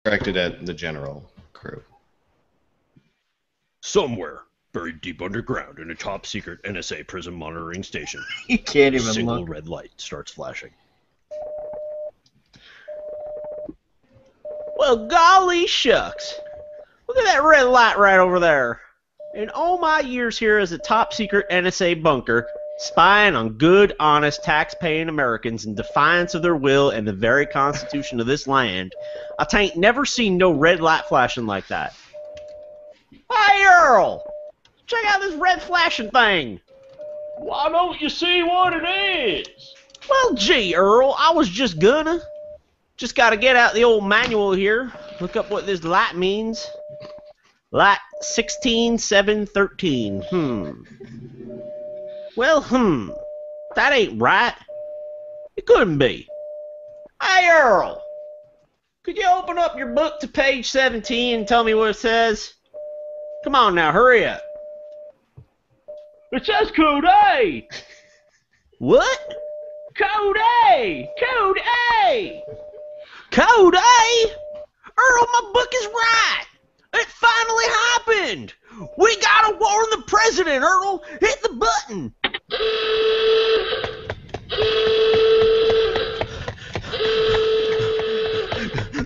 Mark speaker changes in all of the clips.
Speaker 1: Directed at the general crew.
Speaker 2: Somewhere, buried deep underground in a top-secret NSA prison monitoring station,
Speaker 3: You can't
Speaker 2: a
Speaker 3: even
Speaker 2: single
Speaker 3: look.
Speaker 2: red light starts flashing.
Speaker 4: Well, golly shucks. Look at that red light right over there. In all my years here as a top-secret NSA bunker, spying on good, honest, tax-paying Americans in defiance of their will and the very constitution of this land, I tain't never seen no red light flashing like that. Hey, Earl! Check out this red flashing thing!
Speaker 2: Why don't you see what it is?
Speaker 4: Well, gee, Earl, I was just gonna. Just gotta get out the old manual here, look up what this light means. Light 16713. Well, that ain't right. It couldn't be. Hey, Earl! Could you open up your book to page 17 and tell me what it says? Come on now, hurry up.
Speaker 2: It says Code A!
Speaker 4: What?
Speaker 2: Code A! Code A!
Speaker 4: Code A? Earl, my book is right! It finally happened! We gotta warn the president, Earl! Hit the button!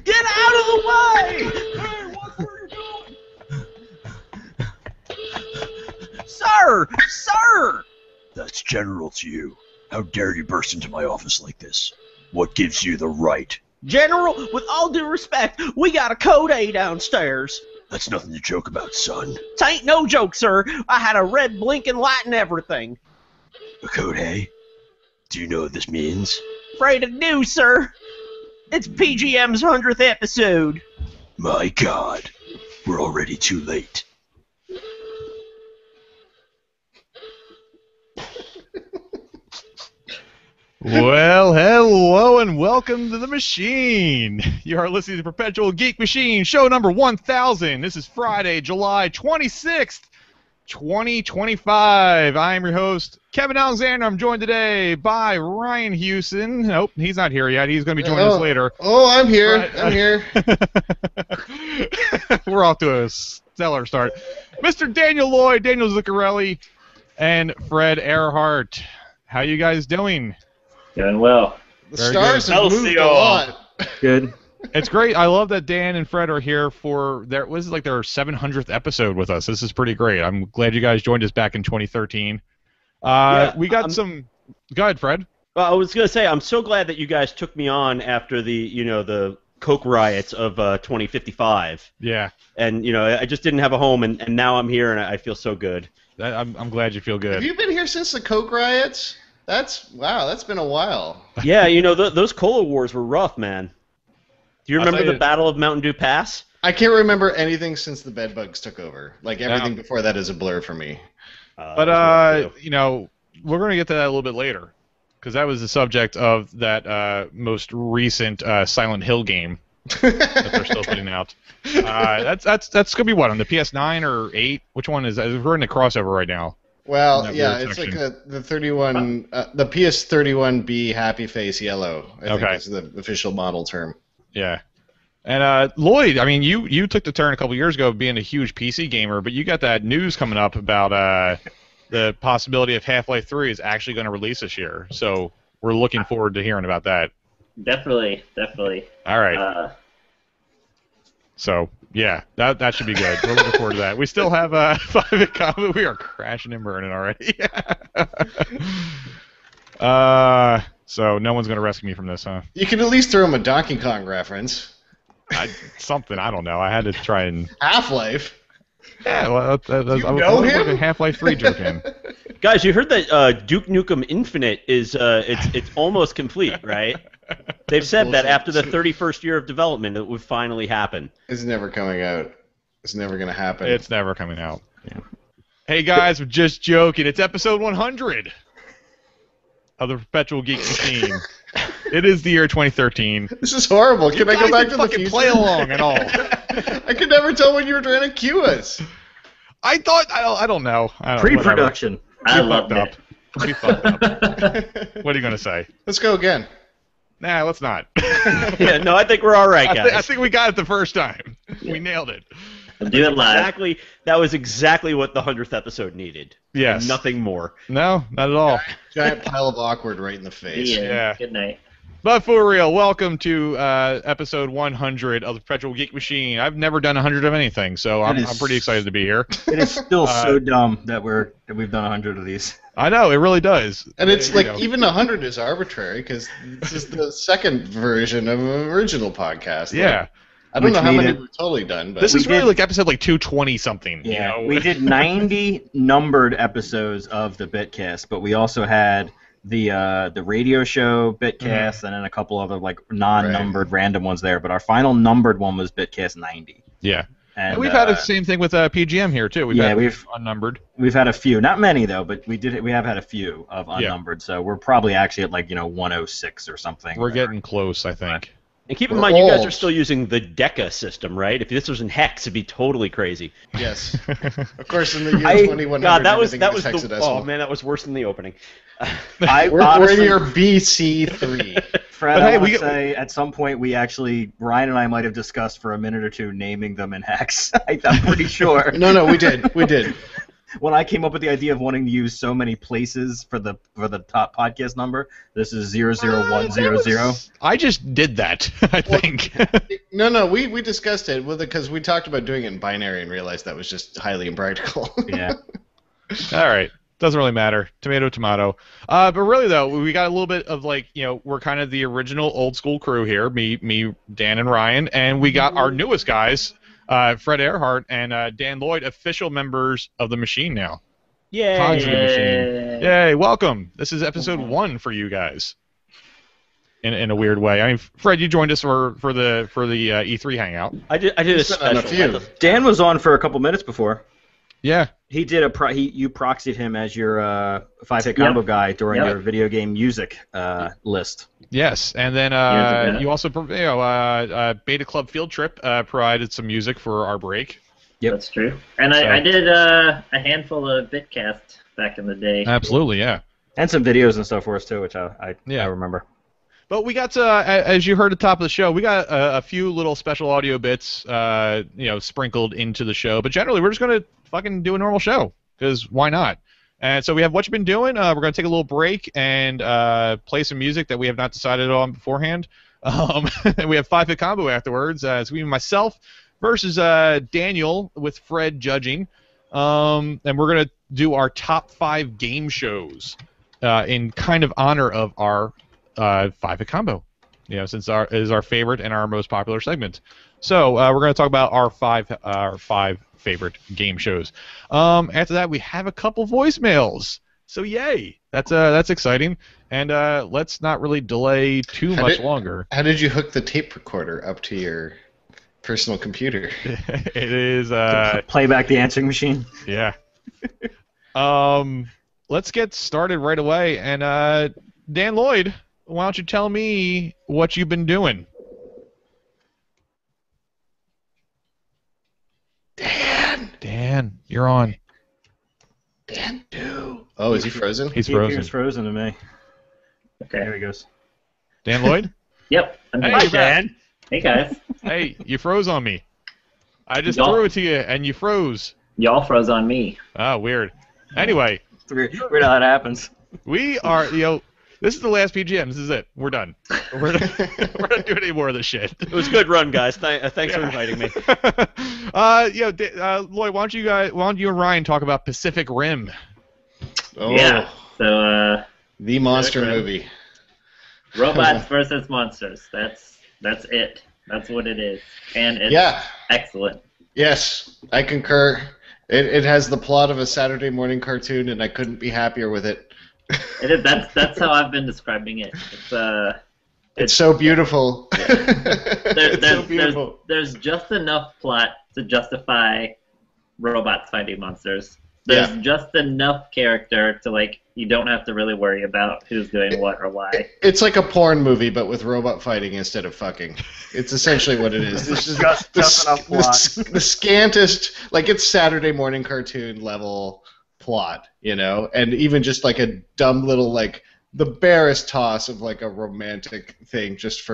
Speaker 4: Get out of the way!
Speaker 2: Hey, watch where you're going!
Speaker 4: Sir! Sir!
Speaker 2: That's general to you. How dare you burst into my office like this? What gives you the right?
Speaker 4: General, with all due respect, we got a Code A downstairs.
Speaker 2: That's nothing to joke about, son.
Speaker 4: T'ain't no joke, sir. I had a red blinking light and everything.
Speaker 2: A Code A? Do you know what this means?
Speaker 4: Afraid of do, sir. It's PGM's 100th episode.
Speaker 2: My God, we're already too late.
Speaker 5: Well, hello and welcome to the machine. You are listening to Perpetual Geek Machine, show number 1000. This is Friday, July 26th, 2025. I am your host, Kevin Alexander. I'm joined today by Ryan Hewson. Nope, he's not here yet. He's going to be joining us later.
Speaker 1: Oh, I'm here.
Speaker 5: Right.
Speaker 1: I'm here.
Speaker 5: We're off to a stellar start. Mr. Daniel Lloyd, Daniel Zuccarelli, and Fred Earhart. How you guys doing?
Speaker 3: Doing well.
Speaker 1: The
Speaker 5: Very
Speaker 1: stars
Speaker 5: good.
Speaker 1: have moved a lot.
Speaker 3: Good.
Speaker 5: It's great. I love that Dan and Fred are here for their 700th episode with us. This is pretty great. I'm glad you guys joined us back in 2013. We got some. Go ahead, Fred.
Speaker 4: Well, I was gonna say I'm so glad that you guys took me on after the Coke riots of 2055.
Speaker 5: Yeah.
Speaker 4: And I just didn't have a home, and now I'm here, and I feel so good.
Speaker 5: I'm glad you feel good.
Speaker 1: Have you been here since the Coke riots? That's been a while.
Speaker 4: Yeah, those cola wars were rough, man. Do you remember the Battle of Mountain Dew Pass?
Speaker 1: I can't remember anything since the bedbugs took over. Like everything before that is a blur for me.
Speaker 5: But we're going to get to that a little bit later, because that was the subject of that most recent Silent Hill game that they're still putting out. That's going to be what, on the PS9 or 8? Which one is that? We're in the crossover right now.
Speaker 1: Well, yeah, it's like the 31, the PS31B Happy Face Yellow. I think is the official model term.
Speaker 5: Yeah. And Lloyd, I mean, you took the turn a couple years ago of being a huge PC gamer, but you got that news coming up about the possibility of Half-Life 3 is actually going to release this year. So we're looking forward to hearing about that.
Speaker 3: Definitely.
Speaker 5: All right. So, yeah, that should be good. We're looking forward to that. We still have 5 in common. We are crashing and burning already. So no one's going to rescue me from this, huh?
Speaker 1: You can at least throw him a Donkey Kong reference.
Speaker 5: Something, I don't know. I had to try and...
Speaker 1: Half-Life?
Speaker 5: Yeah, well, I
Speaker 1: know
Speaker 5: was
Speaker 1: him?
Speaker 5: like a Half-Life 3 joke in.
Speaker 4: Guys, you heard that Duke Nukem Infinite is it's almost complete, right? They've said that after the 31st year of development, it would finally happen.
Speaker 1: It's never coming out. It's never going to happen.
Speaker 5: It's never coming out. Yeah. Hey guys, we're just joking. It's episode 100 of the Perpetual Geek Machine. It is the year 2013.
Speaker 1: This is horrible. Can I go back to the future?
Speaker 5: Play along at all?
Speaker 1: I could never tell when you were trying to cue us.
Speaker 5: I don't know.
Speaker 3: Pre-production. I loved it.
Speaker 5: We fucked up. What are you going to say?
Speaker 1: Let's go again.
Speaker 5: Nah, let's not.
Speaker 4: Yeah, no, I think we're all right, guys.
Speaker 5: I think we got it the first time. We nailed it.
Speaker 3: We'll do it live.
Speaker 4: Exactly. That was exactly what the 100th episode needed.
Speaker 5: Yes.
Speaker 4: And nothing more.
Speaker 5: No, not at all.
Speaker 1: Giant pile of awkward right in the face.
Speaker 5: Yeah.
Speaker 3: Good night.
Speaker 5: But for real, welcome to episode 100 of the Perpetual Geek Machine. I've never done 100 of anything, so I'm pretty excited to be here.
Speaker 6: It is still so dumb that we've done 100 of these.
Speaker 5: I know, it really does.
Speaker 1: And it's like, even 100 is arbitrary, because this is the second version of an original podcast.
Speaker 5: Yeah.
Speaker 1: Like, I don't know how many we've totally done, but
Speaker 5: this is really like episode like 220 something.
Speaker 6: Yeah,
Speaker 5: you know?
Speaker 6: we did 90 numbered episodes of the Bitcast, but we also had the radio show Bitcast and then a couple other like non-numbered random ones there. But our final numbered one was Bitcast 90.
Speaker 5: Yeah.
Speaker 6: And
Speaker 5: we've had the same thing with PGM here too. We've unnumbered.
Speaker 6: We've had a few, not many though, but we have had a few of unnumbered. So we're probably actually at like 106 or something.
Speaker 5: We're getting close, I think.
Speaker 4: And keep in mind, you guys are still using the Deca system, right? If this was in hex, it'd be totally crazy.
Speaker 1: Yes. Of course, in the year 2100,
Speaker 4: God, that was
Speaker 1: hexadecimal.
Speaker 4: oh man, that was worse than the opening.
Speaker 1: We're in your BC3.
Speaker 6: Fred, I want to say at some point Ryan and I might have discussed for a minute or two naming them in hex. I'm pretty sure.
Speaker 1: No, we did.
Speaker 6: When I came up with the idea of wanting to use so many places for the top podcast number, this is 00100.
Speaker 5: I just did that, I think.
Speaker 1: No, we discussed it because we talked about doing it in binary and realized that was just highly impractical.
Speaker 6: Yeah.
Speaker 5: All right. Doesn't really matter. Tomato, tomato. But really, though, we got a little bit of we're kind of the original old school crew here, me, Dan, and Ryan, and we got our newest guys, Fred Earhart and Dan Lloyd, official members of the machine now.
Speaker 4: Yay!
Speaker 5: Machine. Yay! Welcome. This is episode 1 for you guys. In a weird way. I mean, Fred, you joined us for the E3 hangout.
Speaker 4: I did a special.
Speaker 6: Dan was on for a couple minutes before.
Speaker 5: Yeah.
Speaker 6: He did you proxied him as your 5-hit combo guy during your video game music list.
Speaker 5: Yes, and then you also Beta Club Field Trip provided some music for our break.
Speaker 6: Yep,
Speaker 3: that's true. And I did a handful of Bitcast back in the day.
Speaker 5: Absolutely, yeah.
Speaker 6: And some videos and stuff for us too, which I remember.
Speaker 5: But we got as you heard at the top of the show, we got a few little special audio bits, sprinkled into the show. But generally, we're just gonna fucking do a normal show because why not? And so we have What You Been Doing. We're gonna take a little break and play some music that we have not decided on beforehand. And we have 5-hit combo afterwards. It's me and myself versus Daniel with Fred judging. And we're gonna do our top 5 game shows in kind of honor of our 5-hit combo, since it is our favorite and our most popular segment. So we're going to talk about our five favorite game shows. After that, we have a couple voicemails. So yay, that's exciting. And let's not really delay too much longer.
Speaker 1: How did you hook the tape recorder up to your personal computer?
Speaker 5: It is
Speaker 6: play back the answering machine.
Speaker 5: Yeah. Let's get started right away. And Dan Lloyd, why don't you tell me what you've been doing? Dan, you're on.
Speaker 1: Dan, do. Oh, is he frozen?
Speaker 5: He's frozen.
Speaker 6: He's frozen to me.
Speaker 3: Okay.
Speaker 6: There he goes.
Speaker 5: Dan Lloyd?
Speaker 3: Yep.
Speaker 5: Hey,
Speaker 3: Dan. Hey, guys.
Speaker 5: Hey, you froze on me. I just threw it to you, and you froze.
Speaker 3: Y'all froze on me.
Speaker 5: Oh, weird. Anyway.
Speaker 6: Weird how that happens.
Speaker 5: We are, this is the last PGM. This is it. We're done. We're not doing any more of this shit.
Speaker 4: It was a good run, guys. Thanks for inviting me.
Speaker 5: Lloyd, why don't you and Ryan talk about Pacific Rim?
Speaker 1: Oh,
Speaker 3: yeah. So
Speaker 1: the monster movie.
Speaker 3: Robots versus monsters. That's it. That's what it is. And it's excellent.
Speaker 1: Yes, I concur. It has the plot of a Saturday morning cartoon, and I couldn't be happier with it.
Speaker 3: It is. That's how I've been describing it.
Speaker 1: It's so beautiful.
Speaker 3: It's so beautiful. There's just enough plot to justify robots fighting monsters. There's just enough character to you don't have to really worry about who's doing what or why.
Speaker 1: It's like a porn movie, but with robot fighting instead of fucking. It's essentially what it is. This is
Speaker 6: just enough plot.
Speaker 1: The scantest, it's Saturday morning cartoon level plot, and even just a dumb little the barest toss of like a romantic thing just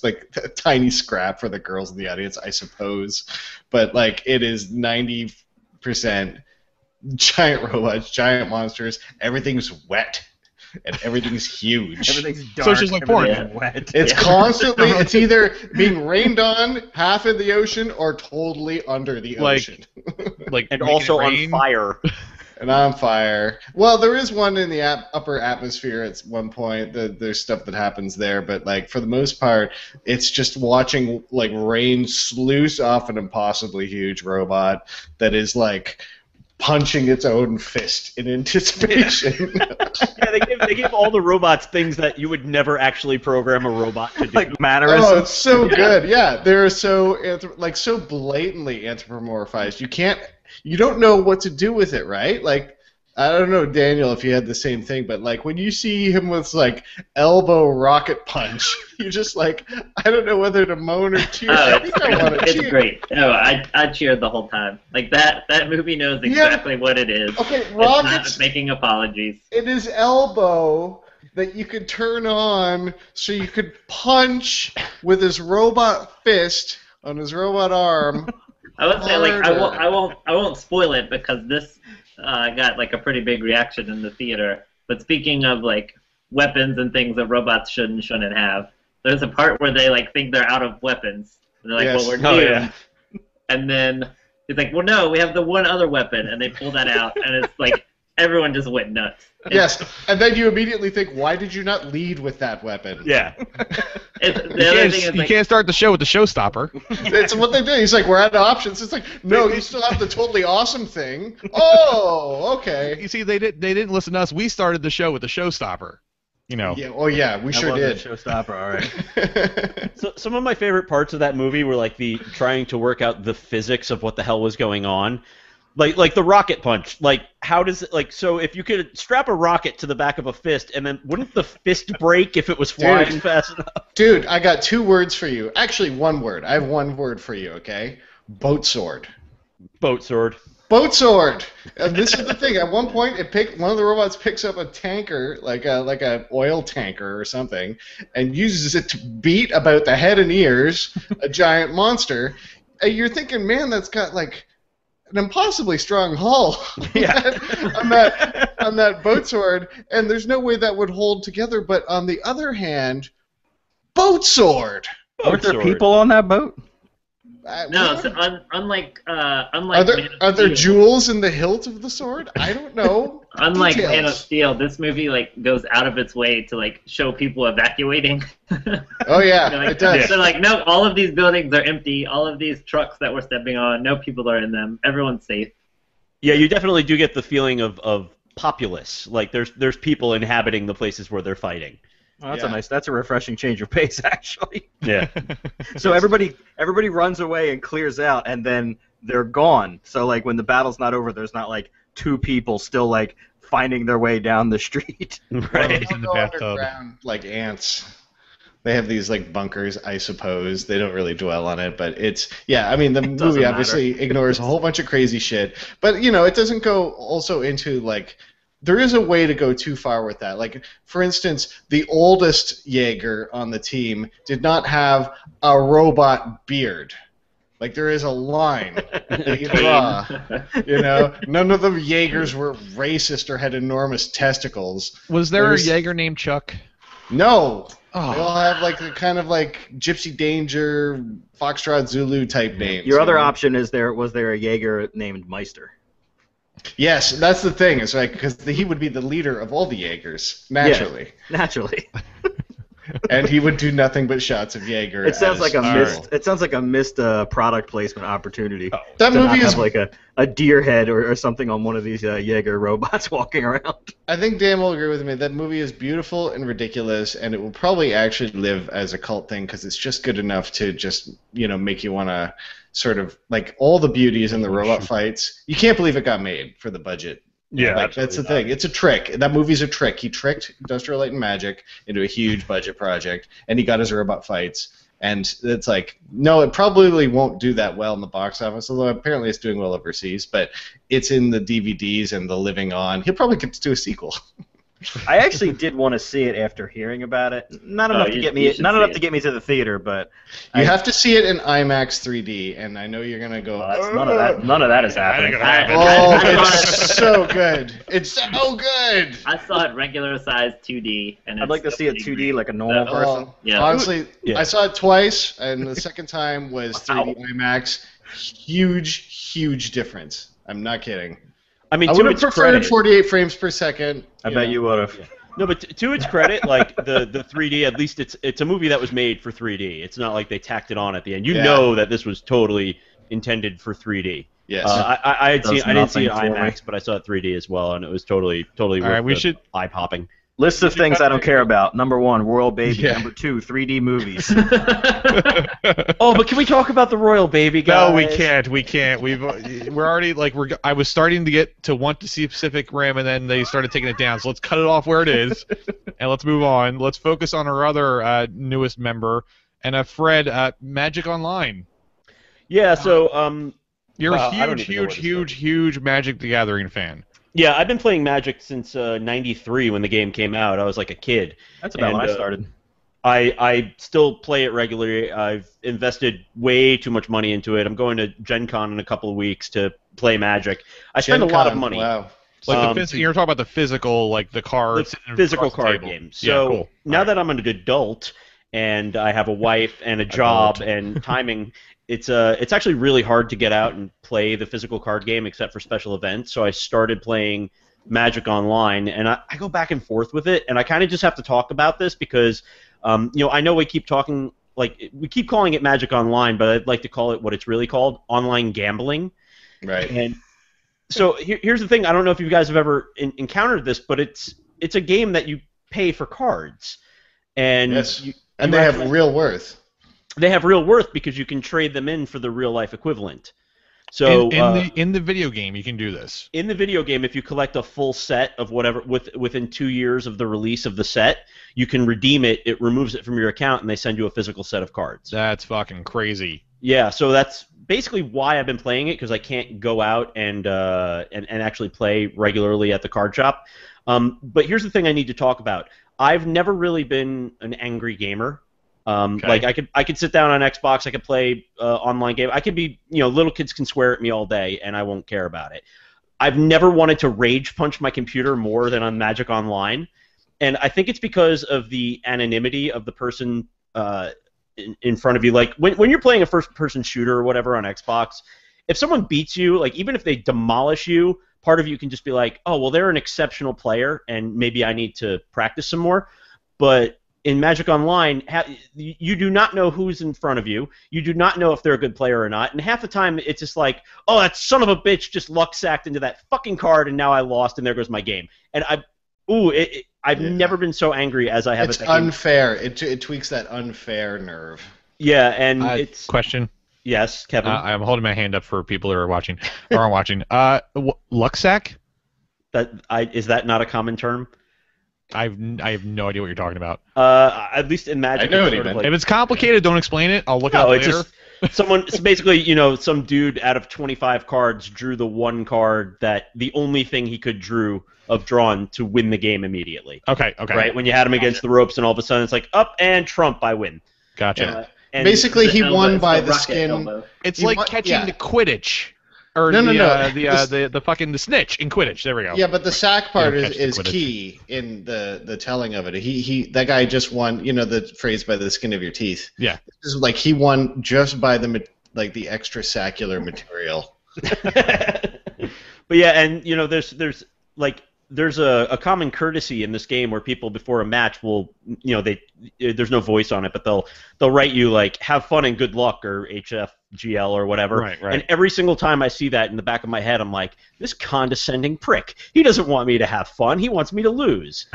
Speaker 1: like a tiny scrap for the girls in the audience, I suppose. But like it is 90% giant robots, giant monsters. Everything's wet. And everything's huge.
Speaker 6: Everything's dark.
Speaker 5: So it's just like porn.
Speaker 6: Wet.
Speaker 1: It's constantly. It's either being rained on, half in the ocean, or totally under the ocean.
Speaker 4: And also on fire.
Speaker 1: And on fire. Well, there is one in the upper atmosphere at one point. There's stuff that happens there, but like for the most part, it's just watching like rain sluice off an impossibly huge robot that is like punching its own fist in anticipation.
Speaker 4: Yeah, they give all the robots things that you would never actually program a robot to do.
Speaker 6: Like mannerisms.
Speaker 1: Oh, it's so good. Yeah, they're so so blatantly anthropomorphized. You don't know what to do with it, right? Like, I don't know, Daniel, if you had the same thing, but like when you see him with like elbow rocket punch, you're just like, I don't know whether to moan or cheer.
Speaker 3: It's great. No, I cheered the whole time. Like that movie knows exactly what it is.
Speaker 1: Okay,
Speaker 3: Rocket's not making apologies.
Speaker 1: It is elbow that you could turn on so you could punch with his robot fist on his robot arm.
Speaker 3: I would say like I won't spoil it because this got like a pretty big reaction in the theater. But speaking of like weapons and things that robots shouldn't have, there's a part where they like think they're out of weapons. And they're like, well, we're doomed. Yeah. And then he's like, well, no, we have the one other weapon, and they pull that out, and it's like everyone just went nuts.
Speaker 1: Yes, and then you immediately think, why did you not lead with that weapon?
Speaker 4: Yeah.
Speaker 5: You can't start the show with the showstopper.
Speaker 1: It's what they did. He's like, we're out of options. It's like, no, you still have the totally awesome thing. Oh, okay.
Speaker 5: You see, they didn't listen to us. We started the show with the showstopper. You know.
Speaker 1: Yeah. Oh yeah, we sure did.
Speaker 6: Showstopper, all right.
Speaker 4: So some of my favorite parts of that movie were like the trying to work out the physics of what the hell was going on. Like the rocket punch. Like how does it so if you could strap a rocket to the back of a fist and then wouldn't the fist break if it was flying fast enough?
Speaker 1: Dude, I got 2 words for you. Actually, 1 word. I have 1 word for you, okay? Boat sword.
Speaker 4: Boat sword.
Speaker 1: Boat sword. And this is the thing. At one point, one of the robots picks up a tanker, like a oil tanker or something, and uses it to beat about the head and ears a giant monster. And you're thinking, man, that's got like an impossibly strong hull on that boat sword, and there's no way that would hold together. But on the other hand, boat sword.
Speaker 6: Aren't there people on that boat?
Speaker 3: No, so unlike
Speaker 1: are there jewels in the hilt of the sword? I don't know.
Speaker 3: Unlike Man of Steel, this movie like goes out of its way to like show people evacuating.
Speaker 1: Oh yeah,
Speaker 3: like,
Speaker 1: it does.
Speaker 3: So like, no, all of these buildings are empty. All of these trucks that we're stepping on, no people are in them. Everyone's safe.
Speaker 4: Yeah, you definitely do get the feeling of populace. Like there's people inhabiting the places where they're fighting.
Speaker 6: Oh, that's a refreshing change of pace, actually.
Speaker 4: Yeah.
Speaker 6: So everybody runs away and clears out, and then they're gone. So like when the battle's not over, there's not like 2 people still like finding their way down the street.
Speaker 5: Right. In the bathtub.
Speaker 1: Like ants. They have these like bunkers, I suppose. They don't really dwell on it, but it's I mean the movie obviously ignores a whole bunch of crazy shit, but you know it doesn't go also into like. There is a way to go too far with that. Like, for instance, the oldest Jaeger on the team did not have a robot beard. Like, there is a line that you draw. You know, none of the Jaegers were racist or had enormous testicles.
Speaker 5: Was there a Jaeger named Chuck?
Speaker 1: No. Oh. They all have like the kind of like Gypsy Danger, Foxtrot Zulu type names.
Speaker 6: Your other option is was there a Jaeger named Meister?
Speaker 1: Yes, that's the thing. It's like because he would be the leader of all the Jaegers naturally.
Speaker 6: Yeah, naturally.
Speaker 1: And he would do nothing but shots of Jaeger.
Speaker 6: It sounds like a missed. It sounds like a missed product placement opportunity. Oh.
Speaker 1: That movie is
Speaker 6: have like a deer head or something on one of these Jaeger robots walking around.
Speaker 1: I think Dan will agree with me. That movie is beautiful and ridiculous, and it will probably actually live as a cult thing because it's just good enough to just make you want to sort of like all the beauties in the robot fights. You can't believe it got made for the budget.
Speaker 5: Yeah,
Speaker 1: that's the thing. It's a trick. That movie's a trick. He tricked Industrial Light and Magic into a huge budget project, and he got his robot fights. And it's like, no, it probably won't do that well in the box office, although apparently it's doing well overseas. But it's in the DVDs and the living on. He'll probably get to do a sequel.
Speaker 6: I actually did want to see it after hearing about it. Not enough to get me to the theater, but
Speaker 1: you have to see it in IMAX 3D, and I know you're gonna go.
Speaker 6: None of that is happening.
Speaker 1: Oh, it's so good! It's so good.
Speaker 3: I saw it regular size 2D, and
Speaker 6: I'd like to see it 2D like a normal person.
Speaker 3: Yeah.
Speaker 1: Honestly, I saw it twice, and the second time was 3D IMAX. Huge difference. I'm not kidding.
Speaker 4: I mean,
Speaker 1: I
Speaker 4: to
Speaker 1: would have
Speaker 4: its
Speaker 1: preferred
Speaker 4: credit,
Speaker 1: 48 frames per second.
Speaker 6: I bet you would have.
Speaker 4: No, but to its credit, like the 3D, at least it's a movie that was made for 3D. It's not like they tacked it on at the end. You know that this was totally intended for 3D.
Speaker 1: Yes.
Speaker 4: I didn't see it IMAX, but I saw it 3D as well, and it was totally worth eye popping.
Speaker 6: List of things I don't care about. Number 1, Royal Baby.
Speaker 5: Yeah.
Speaker 6: Number 2, 3D movies.
Speaker 4: Oh, but can we talk about the Royal Baby, guys?
Speaker 5: No, we can't. We can't. We're already like I was starting to get to want to see Pacific Rim, and then they started taking it down. So let's cut it off where it is, and let's move on. Let's focus on our other newest member, and Fred, Magic Online.
Speaker 4: Yeah. So
Speaker 5: you're a huge Magic the Gathering fan.
Speaker 4: Yeah, I've been playing Magic since '93 when the game came out. I was like a kid.
Speaker 6: That's about when I started.
Speaker 4: I still play it regularly. I've invested way too much money into it. I'm going to Gen Con in a couple of weeks to play Magic. I spend a lot of money.
Speaker 1: Wow.
Speaker 5: Like you're talking about the physical, like the cards.
Speaker 4: The physical card game. So now that I'm an adult and I have a wife and a job and timing, it's actually really hard to get out and play the physical card game except for special events. So I started playing Magic Online, and I go back and forth with it, and I kind of just have to talk about this because, I know we keep talking, like, we keep calling it Magic Online, but I'd like to call it what it's really called, online gambling.
Speaker 1: Right.
Speaker 4: And so here's the thing. I don't know if you guys have ever encountered this, but it's a game that you pay for cards. And
Speaker 1: yes. And they have real worth.
Speaker 4: They have real worth because you can trade them in for the real life equivalent. So
Speaker 5: in the video game, you can do this.
Speaker 4: In the video game, if you collect a full set of whatever within 2 years of the release of the set, you can redeem it. It removes it from your account, and they send you a physical set of cards.
Speaker 5: That's fucking crazy.
Speaker 4: Yeah, so that's basically why I've been playing it, because I can't go out and actually play regularly at the card shop. But here's the thing I need to talk about. I've never really been an angry gamer.
Speaker 5: Okay.
Speaker 4: Like I could sit down on Xbox, I could play online game. I could be, little kids can swear at me all day, and I won't care about it. I've never wanted to rage punch my computer more than on Magic Online, and I think it's because of the anonymity of the person in front of you. Like when you're playing a first-person shooter or whatever on Xbox, if someone beats you, like even if they demolish you, part of you can just be like, oh well, they're an exceptional player, and maybe I need to practice some more, but in Magic Online, you do not know who's in front of you. You do not know if they're a good player or not. And half the time, it's just like, oh, that son of a bitch just luck sacked into that fucking card, and now I lost, and there goes my game. And I've never been so angry as I have.
Speaker 1: It's unfair. It tweaks that unfair nerve.
Speaker 4: Yeah, and it's
Speaker 5: question.
Speaker 4: Yes, Kevin.
Speaker 5: I'm holding my hand up for people who are watching or aren't watching. Luck sack?
Speaker 4: Is that not a common term?
Speaker 5: I have no idea what you're talking about.
Speaker 4: At least in Magic.
Speaker 1: I know what you meant.
Speaker 5: If it's complicated, don't explain it. I'll look it up later.
Speaker 4: It's basically, some dude out of 25 cards drew the one card that the only thing he could drawn to win the game immediately.
Speaker 5: Okay.
Speaker 4: Right? When you had him against the ropes and all of a sudden it's like, up and Trump, I win.
Speaker 5: Gotcha.
Speaker 4: And
Speaker 1: basically, he won by the skin.
Speaker 3: Elbow.
Speaker 5: It's like catching the Quidditch. Or
Speaker 1: no.
Speaker 5: The fucking the snitch in Quidditch. There we go.
Speaker 1: Yeah, but the sack part is key in the telling of it. That guy just won. The phrase by the skin of your teeth.
Speaker 5: Yeah.
Speaker 1: This is like he won just by the extrasacular material.
Speaker 4: But yeah, and there's a common courtesy in this game where people before a match will, there's no voice on it, but they'll write you like have fun and good luck or HFGL or whatever.
Speaker 5: Right.
Speaker 4: And every single time I see that in the back of my head, I'm like, this condescending prick. He doesn't want me to have fun. He wants me to lose.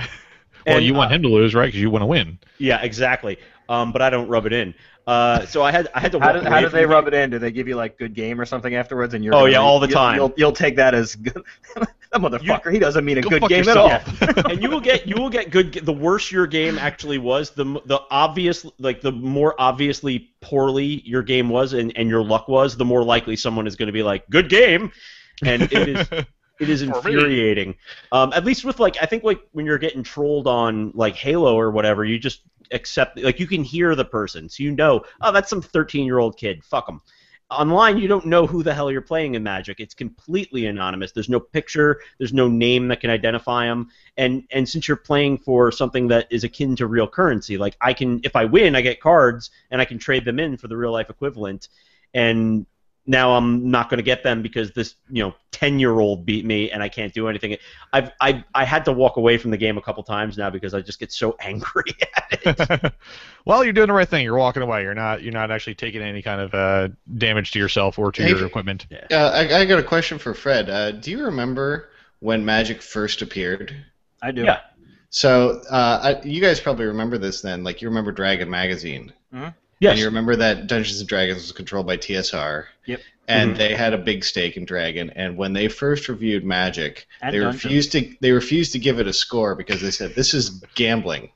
Speaker 5: Well, you want him to lose, right? Because you want to win.
Speaker 4: Yeah, exactly. But I don't rub it in. So I had to.
Speaker 6: How do they rub it in? Do they give you like good game or something afterwards? And you're
Speaker 4: all the time.
Speaker 6: You'll take that as good. That motherfucker, he doesn't mean a good game
Speaker 5: yourself.
Speaker 6: at all.
Speaker 4: And you will get good. The worse your game actually was, the more obviously poorly your game was and your luck was, the more likely someone is going to be like, good game, and it It is infuriating. At least with I think when you're getting trolled on Halo or whatever, you just accept you can hear the person, so oh, that's some 13-year-old kid. Fuck them. Online, you don't know who the hell you're playing in Magic. It's completely anonymous. There's no picture. There's no name that can identify them. And since you're playing for something that is akin to real currency, if I win, I get cards, and I can trade them in for the real-life equivalent. And now I'm not going to get them because this 10-year-old beat me and I can't do anything. I had to walk away from the game a couple times now because I just get so angry at it.
Speaker 5: Well, you're doing the right thing. You're walking away. You're not actually taking any kind of damage to yourself or to your equipment.
Speaker 1: I got a question for Fred. Do you remember when Magic first appeared?
Speaker 6: I do.
Speaker 4: Yeah.
Speaker 1: So you guys probably remember this then. You remember Dragon Magazine.
Speaker 6: Mm-hmm.
Speaker 4: Yes.
Speaker 1: And you remember that Dungeons and Dragons was controlled by TSR.
Speaker 6: Yep.
Speaker 1: And they had a big stake in Dragon. And when they first reviewed Magic,
Speaker 6: And
Speaker 1: they
Speaker 6: Dungeons.
Speaker 1: refused to give it a score because they said this is gambling.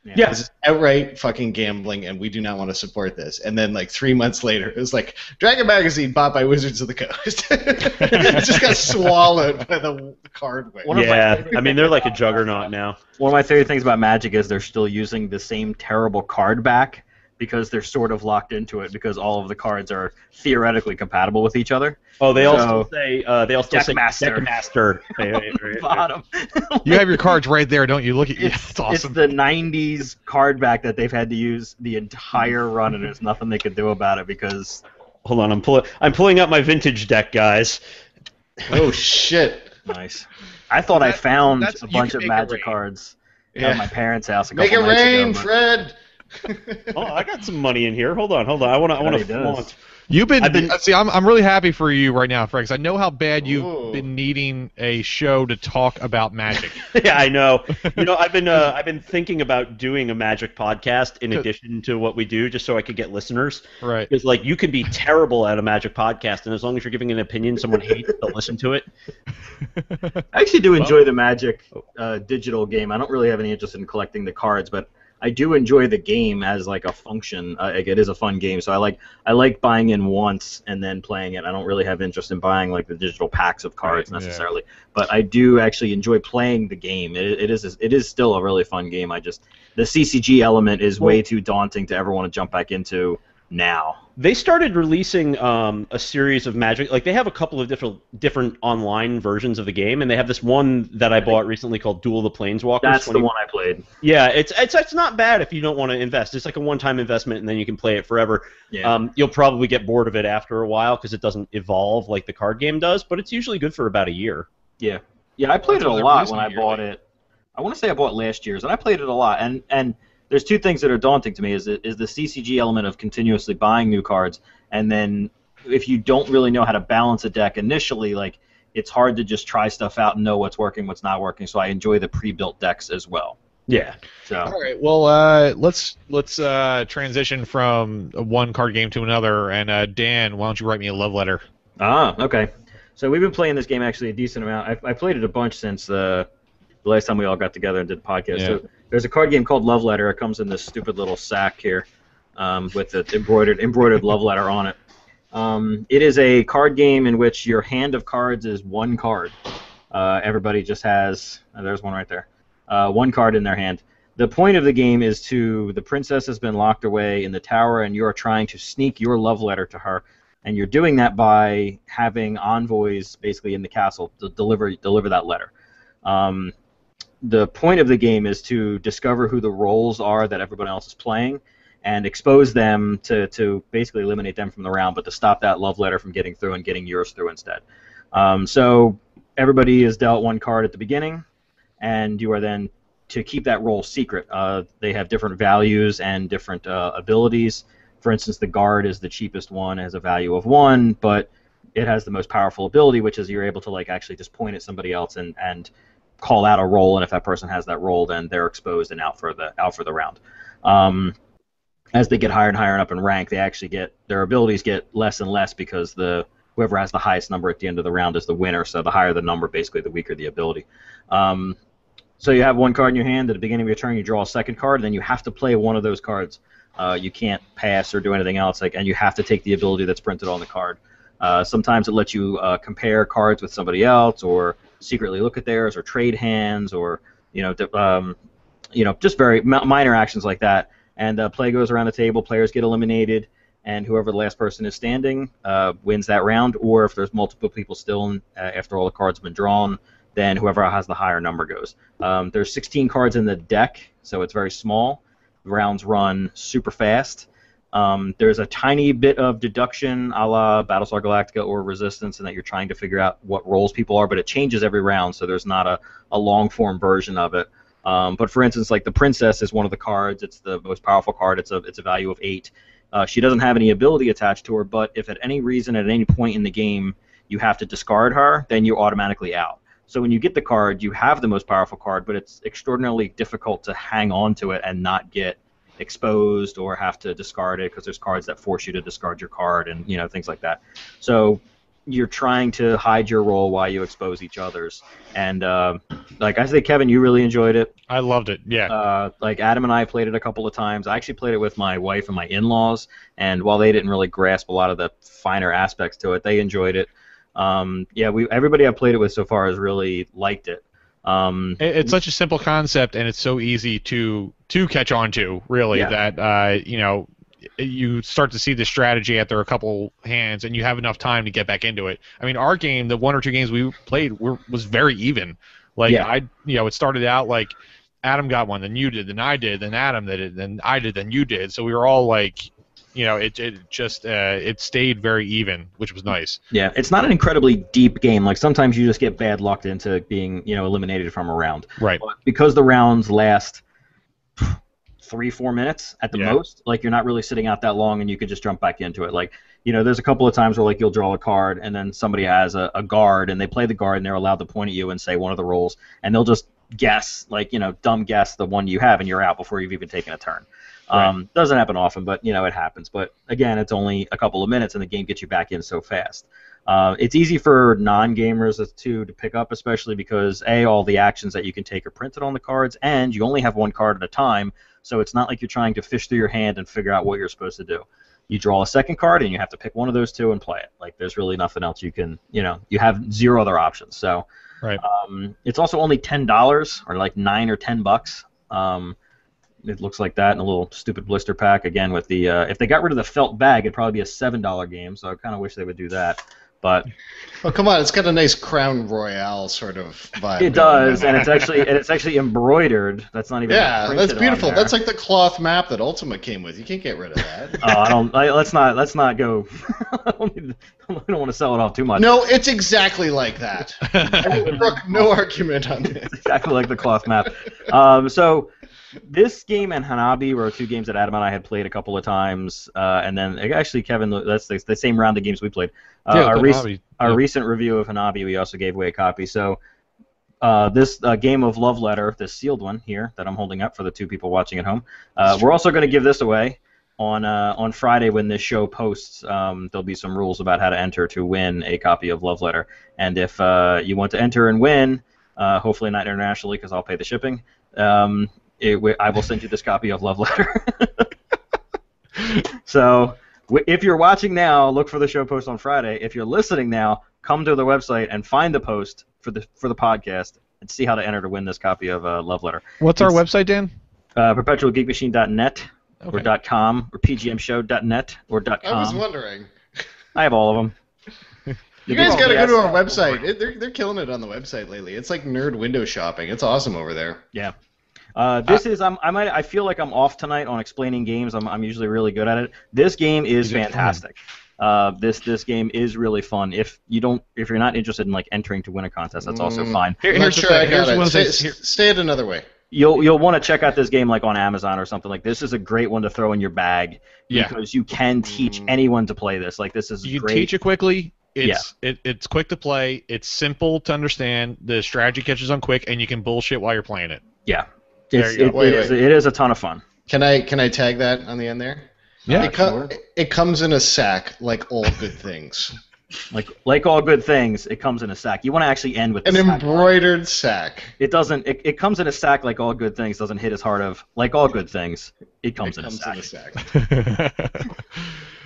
Speaker 4: Yeah.
Speaker 1: This is outright fucking gambling, and we do not want to support this. And then 3 months later, it was Dragon Magazine bought by Wizards of the Coast. It just got swallowed by the card wave.
Speaker 4: I mean, they're like a juggernaut now.
Speaker 6: One of my favorite things about Magic is they're still using the same terrible card back because they're sort of locked into it because all of the cards are theoretically compatible with each other.
Speaker 4: Oh, they also say
Speaker 6: Deckmaster.
Speaker 4: Deckmaster.
Speaker 6: Bottom.
Speaker 5: You have your cards right there, don't you? Look at you. It's awesome.
Speaker 6: It's the 90s card back that they've had to use the entire run, and there's nothing they could do about it because...
Speaker 4: Hold on, I'm pulling up my vintage deck, guys.
Speaker 1: Oh, shit.
Speaker 6: Nice. I thought I found a
Speaker 5: you
Speaker 6: bunch
Speaker 5: can
Speaker 6: of
Speaker 5: make it
Speaker 6: Magic
Speaker 5: rain.
Speaker 6: cards at my parents' house a
Speaker 1: Make
Speaker 6: couple
Speaker 1: it
Speaker 6: nights
Speaker 1: rain,
Speaker 6: ago. but-
Speaker 1: Fred!
Speaker 4: Oh, I got some money in here. Hold on. I want
Speaker 6: he
Speaker 4: to
Speaker 6: does.
Speaker 4: flaunt.
Speaker 5: See, I'm really happy for you right now, Fred, because I know how bad you've
Speaker 1: Ooh.
Speaker 5: been needing a show to talk about Magic.
Speaker 4: Yeah, I know. I've been thinking about doing a Magic podcast in addition to what we do, just so I could get listeners.
Speaker 5: Right.
Speaker 4: Because you can be terrible at a Magic podcast, and as long as you're giving an opinion someone hates, they'll listen to it.
Speaker 6: I actually do enjoy the Magic digital game. I don't really have any interest in collecting the cards, but I do enjoy the game as a function. It is a fun game, so I like buying in once and then playing it. I don't really have interest in buying the digital packs of cards necessarily, but I do actually enjoy playing the game. It is still a really fun game. The CCG element is way too daunting to ever want to jump back into now.
Speaker 4: They started releasing a series of Magic. They have a couple of different online versions of the game, and they have this one that I bought recently called Duel of the Planeswalkers.
Speaker 6: That's the one I played.
Speaker 4: Yeah, it's not bad if you don't want to invest. It's a one-time investment, and then you can play it forever.
Speaker 6: Yeah.
Speaker 4: You'll probably get bored of it after a while because it doesn't evolve like the card game does, but it's usually good for about a year.
Speaker 6: Yeah. Yeah, I played it a
Speaker 5: Well, they're
Speaker 6: lot when I
Speaker 5: releasing
Speaker 6: bought it. I want to say I bought last year's, and I played it a lot. And there's two things that are daunting to me: is the CCG element of continuously buying new cards, and then if you don't really know how to balance a deck initially, it's hard to just try stuff out and know what's working, what's not working. So I enjoy the pre-built decks as well.
Speaker 4: Yeah.
Speaker 6: So
Speaker 5: All right. Well, let's transition from one card game to another. And Dan, why don't you write me a love letter?
Speaker 6: okay. So we've been playing this game actually a decent amount. I played it a bunch since the last time we all got together and did the podcast.
Speaker 5: Yeah.
Speaker 6: So there's a card game called Love Letter. It comes in this stupid little sack here with the embroidered love letter on it. It is a card game in which your hand of cards is one card. Everybody just has there's one right there. One card in their hand. The point of the game is the princess has been locked away in the tower, and you are trying to sneak your love letter to her. And you're doing that by having envoys basically in the castle to deliver that letter. The point of the game is to discover who the roles are that everyone else is playing and expose them to basically eliminate them from the round, but to stop that love letter from getting through and getting yours through instead. So everybody is dealt one card at the beginning, and you are then to keep that role secret. They have different values and different abilities. For instance, the guard is the cheapest one, has a value of 1, but it has the most powerful ability, which is you're able to actually just point at somebody else and call out a role, and if that person has that role, then they're exposed and out for the round. As they get higher and higher up in rank, they actually their abilities get less and less because whoever has the highest number at the end of the round is the winner. So the higher the number, basically, the weaker the ability. So you have one card in your hand. At the beginning of your turn, you draw a second card, and then you have to play one of those cards. You can't pass or do anything else, and you have to take the ability that's printed on the card. Sometimes it lets you compare cards with somebody else, or secretly look at theirs or trade hands or just very minor actions like that. And play goes around the table, players get eliminated, and whoever the last person is standing wins that round. Or if there's multiple people still after all the cards have been drawn, then whoever has the higher number goes. There's 16 cards in the deck, so it's very small. The rounds run super fast. There's a tiny bit of deduction a la Battlestar Galactica or Resistance in that you're trying to figure out what roles people are, but it changes every round, so there's not a long-form version of it. But for instance, like the Princess is one of the cards. It's the most powerful card. It's a value of 8. She doesn't have any ability attached to her, but if at any reason, at any point in the game, you have to discard her, then you're automatically out. So when you get the card, you have the most powerful card, but it's extraordinarily difficult to hang on to it and not get exposed or have to discard it because there's cards that force you to discard your card and things like that. So you're trying to hide your role while you expose each other's. And like I say, Kevin, you really enjoyed it.
Speaker 5: I loved it. Yeah.
Speaker 6: Like Adam and I played it a couple of times. I actually played it with my wife and my in-laws, and while they didn't really grasp a lot of the finer aspects to it, they enjoyed it. Everybody I've played it with so far has really liked it.
Speaker 5: It's such a simple concept, and it's so easy to catch on to, really, that you start to see the strategy after a couple hands, and you have enough time to get back into it. I mean, our game, the 1 or 2 games we played, was very even. It started out like Adam got one, then you did, then I did, then Adam did it, then I did, then you did. So we were all like, it stayed very even, which was nice. Yeah,
Speaker 6: it's not an incredibly deep game. Like sometimes you just get bad lucked into being, eliminated from a round.
Speaker 5: Right.
Speaker 6: But because the rounds last 3-4 minutes at the most, like you're not really sitting out that long, and you could just jump back into it. Like, there's a couple of times where like you'll draw a card, and then somebody has a guard, and they play the guard, and they're allowed to point at you and say one of the roles, and they'll just guess, like dumb guess the one you have, and you're out before you've even taken a turn. Right. Doesn't happen often, but it happens. But again, it's only a couple of minutes, and the game gets you back in so fast. It's easy for non-gamers to pick up, especially because all the actions that you can take are printed on the cards, and you only have one card at a time, so it's not like you're trying to fish through your hand and figure out what you're supposed to do. You draw a second card, and you have to pick one of those two and play it. Like there's really nothing else you can, you have 0 other options. So,
Speaker 5: right.
Speaker 6: It's also only $10 or like $9 or $10. It looks like that in a little stupid blister pack. Again, with the if they got rid of the felt bag, it'd probably be a $7 game. So I kind of wish they would do that. But
Speaker 1: come on, it's got a nice Crown Royale sort of vibe.
Speaker 6: It does, and it's actually embroidered. That's not even
Speaker 1: that's beautiful. That's like the cloth map that Ultima came with. You can't get rid of that.
Speaker 6: Let's not go. I don't want to sell it off too much.
Speaker 1: No, it's exactly like that. No argument on it.
Speaker 6: It's exactly like the cloth map. So. This game and Hanabi were 2 games that Adam and I had played a couple of times, and then actually, Kevin, that's the same round of games we played. Our recent review of Hanabi, we also gave away a copy. So this game of Love Letter, this sealed one here that I'm holding up for the 2 people watching at home, we're also going to give this away on Friday when this show posts. There'll be some rules about how to enter to win a copy of Love Letter, and if you want to enter and win, hopefully not internationally because I'll pay the shipping. I will send you this copy of Love Letter. So, if you're watching now, look for the show post on Friday. If you're listening now, come to the website and find the post for the podcast and see how to enter to win this copy of Love Letter.
Speaker 5: What's our website, Dan?
Speaker 6: PerpetualGeekMachine.net or .com or PGMshow.net or .com.
Speaker 1: I was wondering.
Speaker 6: I have all of them.
Speaker 1: You guys got to go to our website. They're killing it on the website lately. It's like nerd window shopping. It's awesome over there.
Speaker 6: Yeah. I feel like I'm off tonight on explaining games. I'm usually really good at it. This game is fantastic. This game is really fun. If you're not interested in like entering to win a contest, that's also fine.
Speaker 1: Here's sure I got it. Say it another way.
Speaker 6: You'll want to check out this game like on Amazon or something. Like this is a great one to throw in your bag because you can teach anyone to play this. Like this is
Speaker 5: you
Speaker 6: great.
Speaker 5: Can teach it quickly. It's quick to play. It's simple to understand. The strategy catches on quick, and you can bullshit while you're playing it.
Speaker 6: Yeah. It is a ton of fun.
Speaker 1: Can I tag that on the end there?
Speaker 5: Yeah,
Speaker 1: it comes in a sack like all good things.
Speaker 6: Like all good things, it comes in a sack. You want to actually end with
Speaker 1: an embroidered sack.
Speaker 6: It doesn't. It comes in a sack like all good things. Doesn't hit as hard of like all good things. It comes in a sack.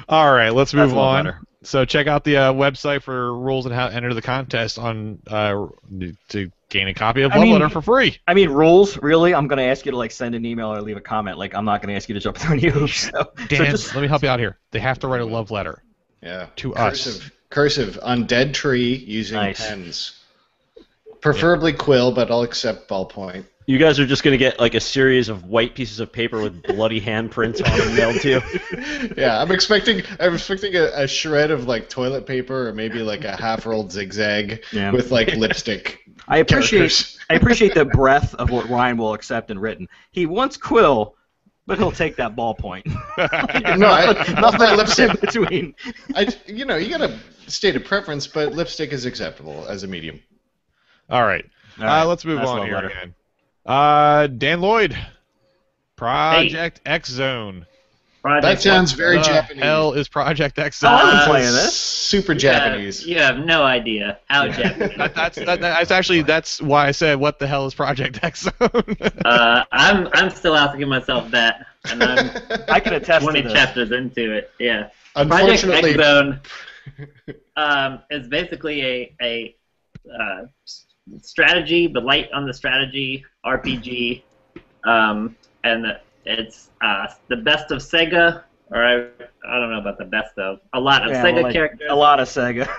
Speaker 5: All right, let's move on. So check out the website for rules and how to enter the contest to gain a copy of Love Letter for free.
Speaker 6: I mean, rules, really? I'm going to ask you to like send an email or leave a comment. Like, I'm not going to ask you to jump through any hoops.
Speaker 5: Dan, let me help you out here. They have to write a love letter.
Speaker 1: Yeah.
Speaker 5: To us.
Speaker 1: Cursive on dead tree using pens. Preferably quill, but I'll accept ballpoint.
Speaker 4: You guys are just going to get like a series of white pieces of paper with bloody handprints on them mailed to you.
Speaker 1: Yeah, I'm expecting a shred of like toilet paper or maybe like a half-rolled zigzag with like lipstick.
Speaker 6: I appreciate the breadth of what Ryan will accept in written. He wants quill, but he'll take that ballpoint.
Speaker 1: Nothing lipstick
Speaker 6: between.
Speaker 1: You gotta state a preference, but lipstick is acceptable as a medium.
Speaker 5: All right. Let's move on here again. Dan Lloyd, Project X Zone.
Speaker 1: That sounds very Japanese.
Speaker 5: Hell is Project X Zone?
Speaker 6: I'm playing this.
Speaker 1: Super Japanese.
Speaker 3: You have no idea how Japanese.
Speaker 5: That's why I said, what the hell is Project X Zone?
Speaker 3: I'm still asking myself that, and
Speaker 6: I can attest
Speaker 3: 20
Speaker 6: to this.
Speaker 3: chapters into it. Yeah.
Speaker 1: Unfortunately,
Speaker 3: Project X Zone is basically a strategy, but light on the strategy RPG, and it's the best of Sega, or I don't know about the best of, a lot of Sega characters.
Speaker 6: A lot of Sega.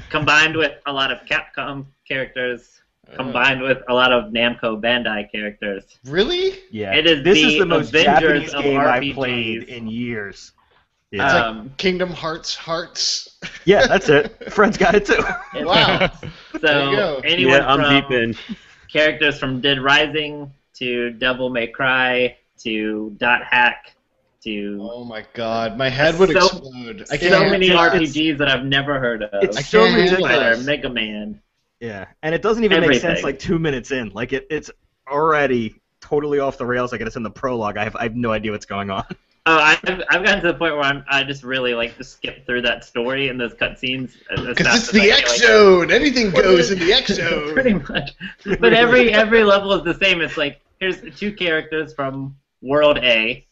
Speaker 3: Combined with a lot of Capcom characters, combined with a lot of Namco Bandai characters.
Speaker 1: Really?
Speaker 6: Yeah.
Speaker 3: This is the most
Speaker 6: Avengers
Speaker 3: Japanese game
Speaker 6: I've played in years.
Speaker 1: Yeah. It's like Kingdom Hearts.
Speaker 6: Yeah, that's it. Friends got it too.
Speaker 1: Wow.
Speaker 3: So anyone
Speaker 4: I'm
Speaker 3: from
Speaker 4: deep in.
Speaker 3: characters from Dead Rising to Devil May Cry to Dot Hack to
Speaker 1: oh my god, my head would explode. I can't
Speaker 3: so many RPGs that I've never heard of.
Speaker 6: It's so ridiculous.
Speaker 3: Mega Man.
Speaker 6: Yeah, and it doesn't even make sense like 2 minutes in. Like it's already totally off the rails. Like it's in the prologue. I have no idea what's going on.
Speaker 3: Oh, I've gotten to the point where I just really like to skip through that story and those cutscenes.
Speaker 1: Because it's the X Zone. Anything goes in the X Zone.
Speaker 3: Pretty much. But every level is the same. It's like here's 2 characters from World A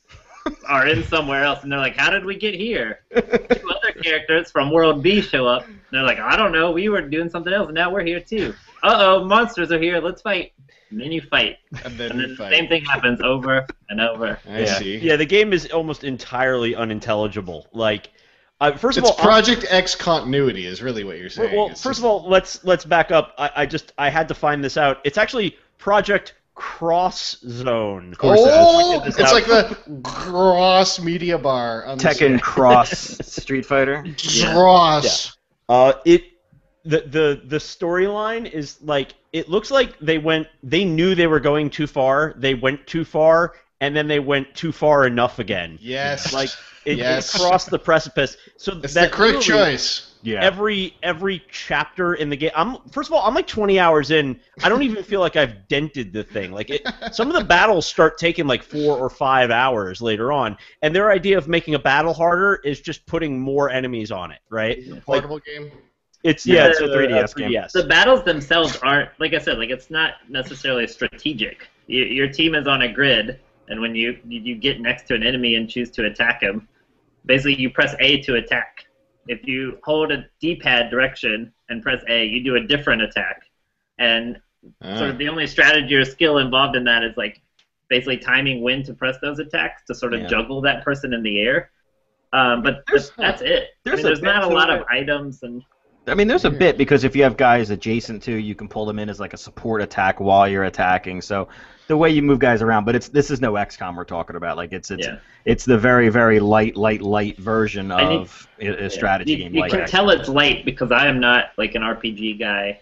Speaker 3: are in somewhere else, and they're like, "How did we get here?" 2 other characters from World B show up, and they're like, "I don't know. We were doing something else, and now we're here too. Uh-oh, monsters are here. Let's fight." And then you fight. And then the same thing happens over and over.
Speaker 1: I see.
Speaker 4: Yeah, the game is almost entirely unintelligible. Like, first of all,
Speaker 1: Project X continuity is really what you're saying.
Speaker 4: Well, first of all, let's back up. I had to find this out. It's actually Project Cross Zone.
Speaker 1: It's like the Cross Media Bar on
Speaker 6: Tekken Cross Street Fighter.
Speaker 1: Cross.
Speaker 4: Yeah. The storyline is like it looks like they knew they were going too far, they went too far, and then they went too far enough again.
Speaker 1: Yes.
Speaker 4: Like it crossed the precipice. So
Speaker 1: it's the correct choice.
Speaker 4: Yeah. Every chapter in the game. First of all, I'm like 20 hours in. I don't even feel like I've dented the thing. Like some of the battles start taking like 4 or 5 hours later on, and their idea of making a battle harder is just putting more enemies on it, right?
Speaker 1: It's a portable game.
Speaker 4: It's a 3DS game.
Speaker 3: The battles themselves aren't, like I said, like it's not necessarily strategic. Your team is on a grid, and when you get next to an enemy and choose to attack him, basically you press A to attack. If you hold a D-pad direction and press A, you do a different attack. And sort of the only strategy or skill involved in that is like basically timing when to press those attacks to sort of juggle that person in the air. But that's it. There's not a lot of items and.
Speaker 6: I mean, there's a bit because if you have guys adjacent to you, can pull them in as like a support attack while you're attacking. So the way you move guys around, but this is no XCOM we're talking about. Like it's the very very light version of a strategy game.
Speaker 3: You can tell it's light because I am not like an RPG guy.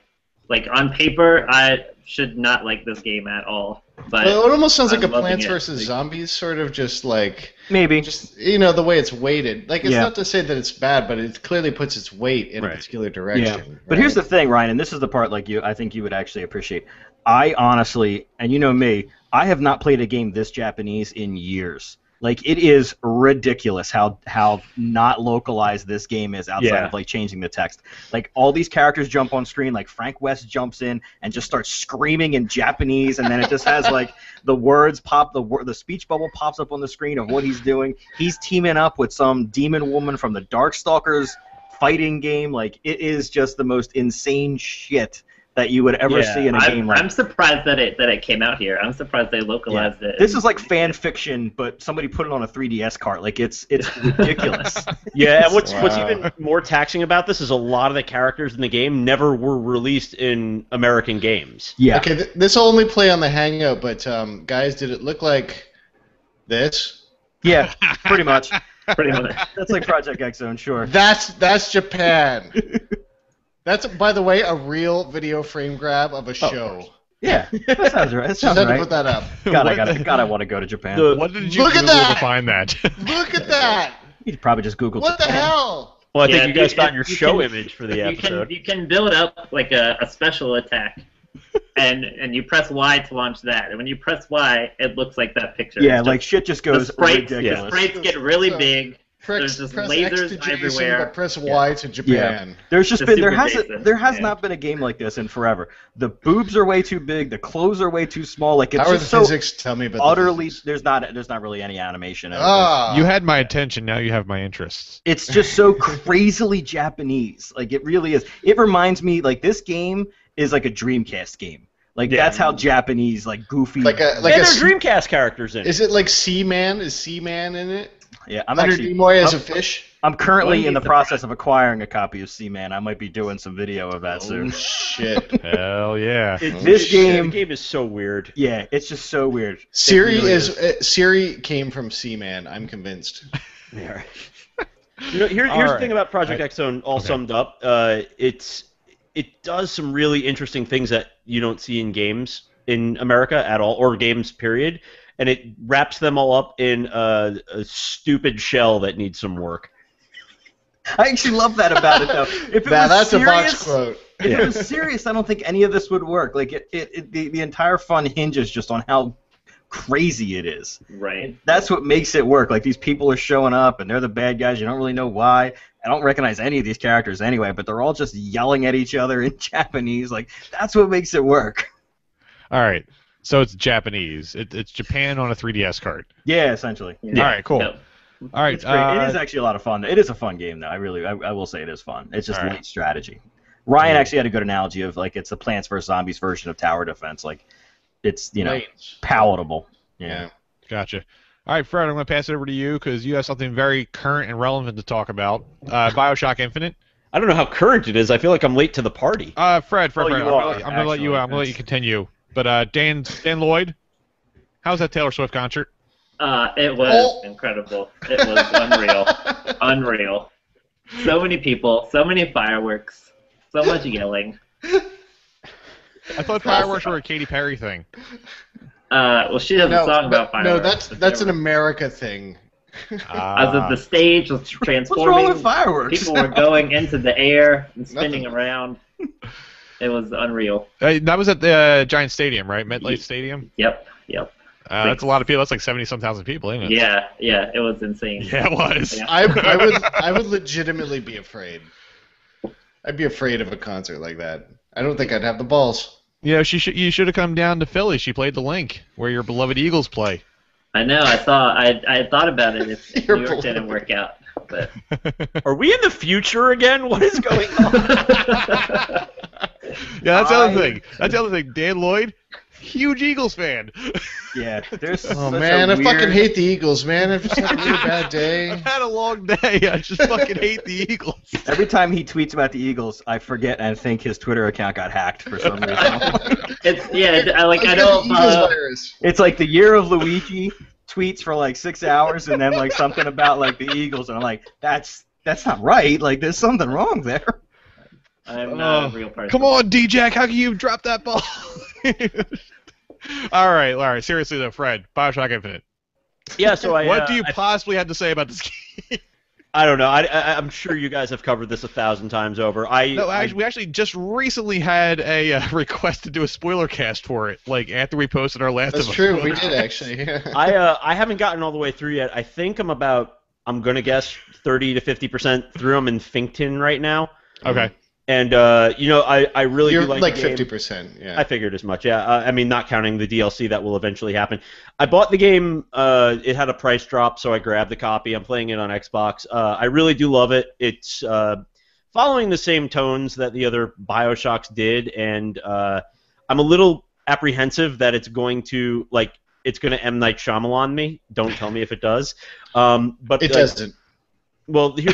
Speaker 3: Like on paper, I should not like this game at all. But
Speaker 1: it almost sounds like a Plants vs. Zombies sort of just like
Speaker 6: maybe
Speaker 1: just the way it's weighted. Like it's not to say that it's bad, but it clearly puts its weight in a particular direction.
Speaker 6: Yeah.
Speaker 1: Right?
Speaker 6: But here's the thing, Ryan, and this is the part like I think you would actually appreciate. I honestly, and you know me, I have not played a game this Japanese in years. Like it is ridiculous how not localized this game is outside of like changing the text. Like all these characters jump on screen, like Frank West jumps in and just starts screaming in Japanese, and then it just has like the words pop, the speech bubble pops up on the screen of what he's doing. He's teaming up with some demon woman from the Darkstalkers fighting game. Like, it is just the most insane shit that you would ever see in a game like
Speaker 3: I'm surprised that it came out here. I'm surprised they localized it.
Speaker 6: This is like fan fiction, but somebody put it on a 3DS cart. Like, it's ridiculous.
Speaker 4: Yeah, and what's even more taxing about this is a lot of the characters in the game never were released in American games.
Speaker 6: Yeah.
Speaker 1: Okay, this will only play on the Hangout, but guys, did it look like this?
Speaker 6: Yeah, pretty much.
Speaker 3: Pretty much.
Speaker 6: That's like Project X Zone, sure.
Speaker 1: That's Japan. That's, by the way, a real video frame grab of a show.
Speaker 6: Yeah, that sounds right. That sounds
Speaker 1: Just had to
Speaker 6: right.
Speaker 1: put that up.
Speaker 6: God, I want to go to Japan.
Speaker 5: What did you
Speaker 1: Look at
Speaker 5: Google
Speaker 1: that!
Speaker 5: to find that?
Speaker 1: Look at that!
Speaker 6: You'd probably just Google
Speaker 1: What the
Speaker 6: Japan.
Speaker 1: hell?
Speaker 4: Well, I think
Speaker 3: Yeah,
Speaker 4: you guys
Speaker 3: you-
Speaker 4: found your
Speaker 3: you
Speaker 4: show
Speaker 3: can-
Speaker 4: image for the episode.
Speaker 3: You can build up like a special attack, and you press Y to launch that. And when you press Y, it looks like that picture.
Speaker 6: Yeah,
Speaker 3: It's
Speaker 6: like
Speaker 3: just,
Speaker 6: shit just
Speaker 3: the
Speaker 6: goes
Speaker 3: sprites,
Speaker 6: ridiculous.
Speaker 3: the sprites get really
Speaker 1: So-
Speaker 3: big.
Speaker 1: Press,
Speaker 3: There's just
Speaker 1: press
Speaker 3: lasers
Speaker 1: X to Jason,
Speaker 3: everywhere.
Speaker 1: but press Y to Japan.
Speaker 6: There's just
Speaker 3: The
Speaker 6: been there
Speaker 3: Super
Speaker 6: has
Speaker 3: Jason,
Speaker 6: not been a game like this in forever. The boobs are way too big, the clothes are way too small. Like, it's
Speaker 1: How are the
Speaker 6: just so
Speaker 1: physics? Tell me about
Speaker 6: utterly.
Speaker 1: the physics.
Speaker 6: There's not really any animation. In it.
Speaker 1: Ah,
Speaker 5: You had my attention. Now you have my interests.
Speaker 6: It's just so crazily Japanese. Like, it really is. It reminds me, like, this game is like a Dreamcast game. Like, that's how Japanese, like, goofy.
Speaker 1: like a
Speaker 4: And there's
Speaker 1: a.
Speaker 4: Dreamcast characters in it.
Speaker 1: Is it like Seaman? Is Seaman in it?
Speaker 6: Yeah, I'm
Speaker 1: Leonard
Speaker 6: actually.
Speaker 1: Nimoy as a fish?
Speaker 6: I'm currently
Speaker 3: Wouldn't
Speaker 6: in
Speaker 3: be
Speaker 6: the process of acquiring a copy of Seaman. I might be doing some video of that
Speaker 1: Oh
Speaker 6: soon.
Speaker 1: shit!
Speaker 5: Hell yeah.
Speaker 6: This
Speaker 4: The
Speaker 6: game,
Speaker 4: game is so weird.
Speaker 6: yeah, it's just so weird.
Speaker 1: Siri
Speaker 6: It really
Speaker 1: Siri came from Seaman. I'm convinced.
Speaker 4: Yeah. Here's the
Speaker 5: Alright.
Speaker 4: thing about Project X Zone all summed up. It does some really interesting things that you don't see in games in America at all, or games period, and it wraps them all up in a stupid shell that needs some work.
Speaker 6: I actually love that about it, though. If it
Speaker 1: Now
Speaker 6: was
Speaker 1: that's
Speaker 6: serious,
Speaker 1: a Vox quote.
Speaker 6: If it was serious, I don't think any of this would work. Like, the entire fun hinges just on how crazy it is.
Speaker 3: right.
Speaker 6: That's what makes it work. Like, these people are showing up, and they're the bad guys. You don't really know why. I don't recognize any of these characters anyway, but they're all just yelling at each other in Japanese. Like, that's what makes it work.
Speaker 5: All right. So it's Japanese. It's Japan on a 3DS card.
Speaker 6: Yeah, essentially.
Speaker 5: All right, cool.
Speaker 3: Yep.
Speaker 5: All right.
Speaker 6: It's great. It is actually a lot of fun. It is a fun game, though. I will say it is fun. It's just
Speaker 5: All right.
Speaker 6: light strategy. Ryan actually had a good analogy of, like, it's the Plants vs. Zombies version of Tower Defense. Like, it's, palatable.
Speaker 1: Yeah.
Speaker 5: Gotcha. All right, Fred, I'm going to pass it over to you because you have something very current and relevant to talk about. BioShock Infinite.
Speaker 4: I don't know how current it is. I feel like I'm late to the party.
Speaker 5: Fred,
Speaker 6: Oh,
Speaker 5: I'm
Speaker 6: you are,
Speaker 5: going to let you. I'm going to let you
Speaker 6: actually.
Speaker 5: continue. But Dan Lloyd, how's that Taylor Swift concert?
Speaker 3: It was incredible. It was unreal. So many people, so many fireworks, so much yelling.
Speaker 5: I thought fireworks were a Katy Perry thing.
Speaker 3: Well, she has a song about fireworks.
Speaker 1: that's an America thing.
Speaker 3: As of the stage was transforming.
Speaker 6: What's wrong with fireworks?
Speaker 3: People were going into the air and spinning around. It was unreal.
Speaker 5: That was at the Giant Stadium, right? MetLife Stadium.
Speaker 3: Yep.
Speaker 5: That's a lot of people. That's like 70-some thousand people, isn't it?
Speaker 3: Yeah, it was insane.
Speaker 5: Yeah, it was.
Speaker 3: Yeah.
Speaker 1: I would legitimately be afraid. I'd be afraid of a concert like that. I don't think I'd have the balls.
Speaker 5: Yeah, you should have come down to Philly. She played the Link, where your beloved Eagles play.
Speaker 3: I know. I had thought about it if
Speaker 1: Your
Speaker 3: New York didn't work out, but
Speaker 4: Are we in the future again? What is going on?
Speaker 5: Yeah, that's the other thing. That's the other thing. Dan Lloyd, huge Eagles fan.
Speaker 6: Yeah, there's
Speaker 1: Oh
Speaker 6: such
Speaker 1: man,
Speaker 6: a
Speaker 1: I fucking
Speaker 6: weird-
Speaker 1: hate the Eagles, man. I've just had a really bad day.
Speaker 5: I've had a long day. I just fucking hate the Eagles.
Speaker 6: Every time he tweets about the Eagles, I forget and think his Twitter account got hacked for some reason.
Speaker 3: I
Speaker 1: I
Speaker 3: don't.
Speaker 1: Eagles virus.
Speaker 6: It's like the year of Luigi tweets for like 6 hours, and then like something about like the Eagles, and I'm like, that's not right. Like, there's something wrong there.
Speaker 3: I'm not a real person.
Speaker 5: Come on, D-Jack. How can you drop that ball? All right. Seriously, though, Fred, BioShock Infinite.
Speaker 4: Yeah, so
Speaker 5: What do you possibly have to say about this game?
Speaker 4: I don't know. I'm sure you guys have covered this 1,000 times over.
Speaker 5: We actually just recently had a request to do a spoiler cast for it, like after we posted our last.
Speaker 1: That's
Speaker 5: of
Speaker 1: true.
Speaker 5: us.
Speaker 1: We did actually.
Speaker 4: I haven't gotten all the way through yet. I think I'm gonna guess 30 to 50% through them in Finkton right now.
Speaker 5: Okay.
Speaker 4: And I really
Speaker 1: You're
Speaker 4: do like
Speaker 1: like
Speaker 4: the game.
Speaker 1: 50%. Yeah.
Speaker 4: I figured as much. Yeah, I mean, not counting the DLC that will eventually happen. I bought the game. It had a price drop, so I grabbed the copy. I'm playing it on Xbox. I really do love it. It's following the same tones that the other BioShocks did, and I'm a little apprehensive that it's going to M. Night Shyamalan me. Don't tell me if it does. But
Speaker 1: it doesn't.
Speaker 4: Well, the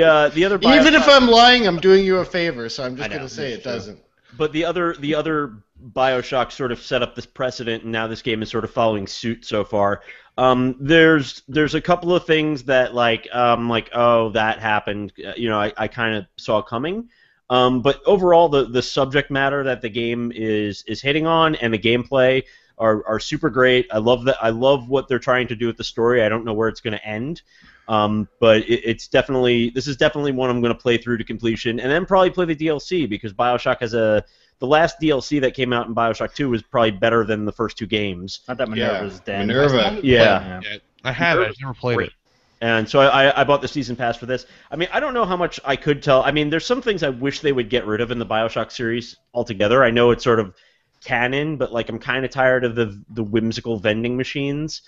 Speaker 4: other BioShock,
Speaker 1: even if I'm lying, I'm doing you a favor, so I'm just going to say it doesn't.
Speaker 4: But the other BioShock sort of set up this precedent, and now this game is sort of following suit so far. There's a couple of things that oh, that happened. I kind of saw coming. But overall, the subject matter that the game is hitting on and the gameplay are super great. I love what they're trying to do with the story. I don't know where it's going to end. But this is definitely one I'm going to play through to completion, and then probably play the DLC, because BioShock has the last DLC that came out in BioShock 2 was probably better than the first two games.
Speaker 6: Not that Minerva's Den.
Speaker 1: Minerva.
Speaker 4: Yeah.
Speaker 5: I have it. I've never played it.
Speaker 4: And so I bought the season pass for this. I mean, I don't know how much I could tell. I mean, there's some things I wish they would get rid of in the BioShock series altogether. I know it's sort of canon, but I'm kind of tired of the whimsical vending machines.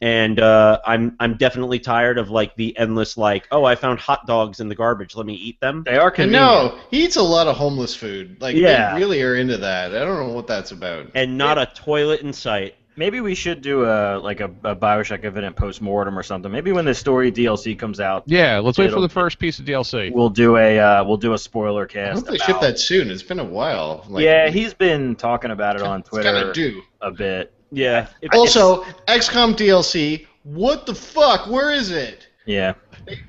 Speaker 4: And I'm definitely tired of the endless oh, I found hot dogs in the garbage, let me eat them.
Speaker 6: They are convenient.
Speaker 1: No, he eats a lot of homeless food. They really are into that. I don't know what that's about.
Speaker 4: And not a toilet in sight.
Speaker 6: Maybe we should do a BioShock Infinite post-mortem or something. Maybe when the story DLC comes out.
Speaker 5: Yeah, let's wait for the first piece of DLC.
Speaker 6: We'll do a spoiler cast.
Speaker 1: I hope they ship that soon. It's been a while.
Speaker 6: Yeah, he's been talking about it on Twitter a bit.
Speaker 4: Yeah.
Speaker 1: Also, XCOM DLC. What the fuck? Where is it?
Speaker 6: Yeah.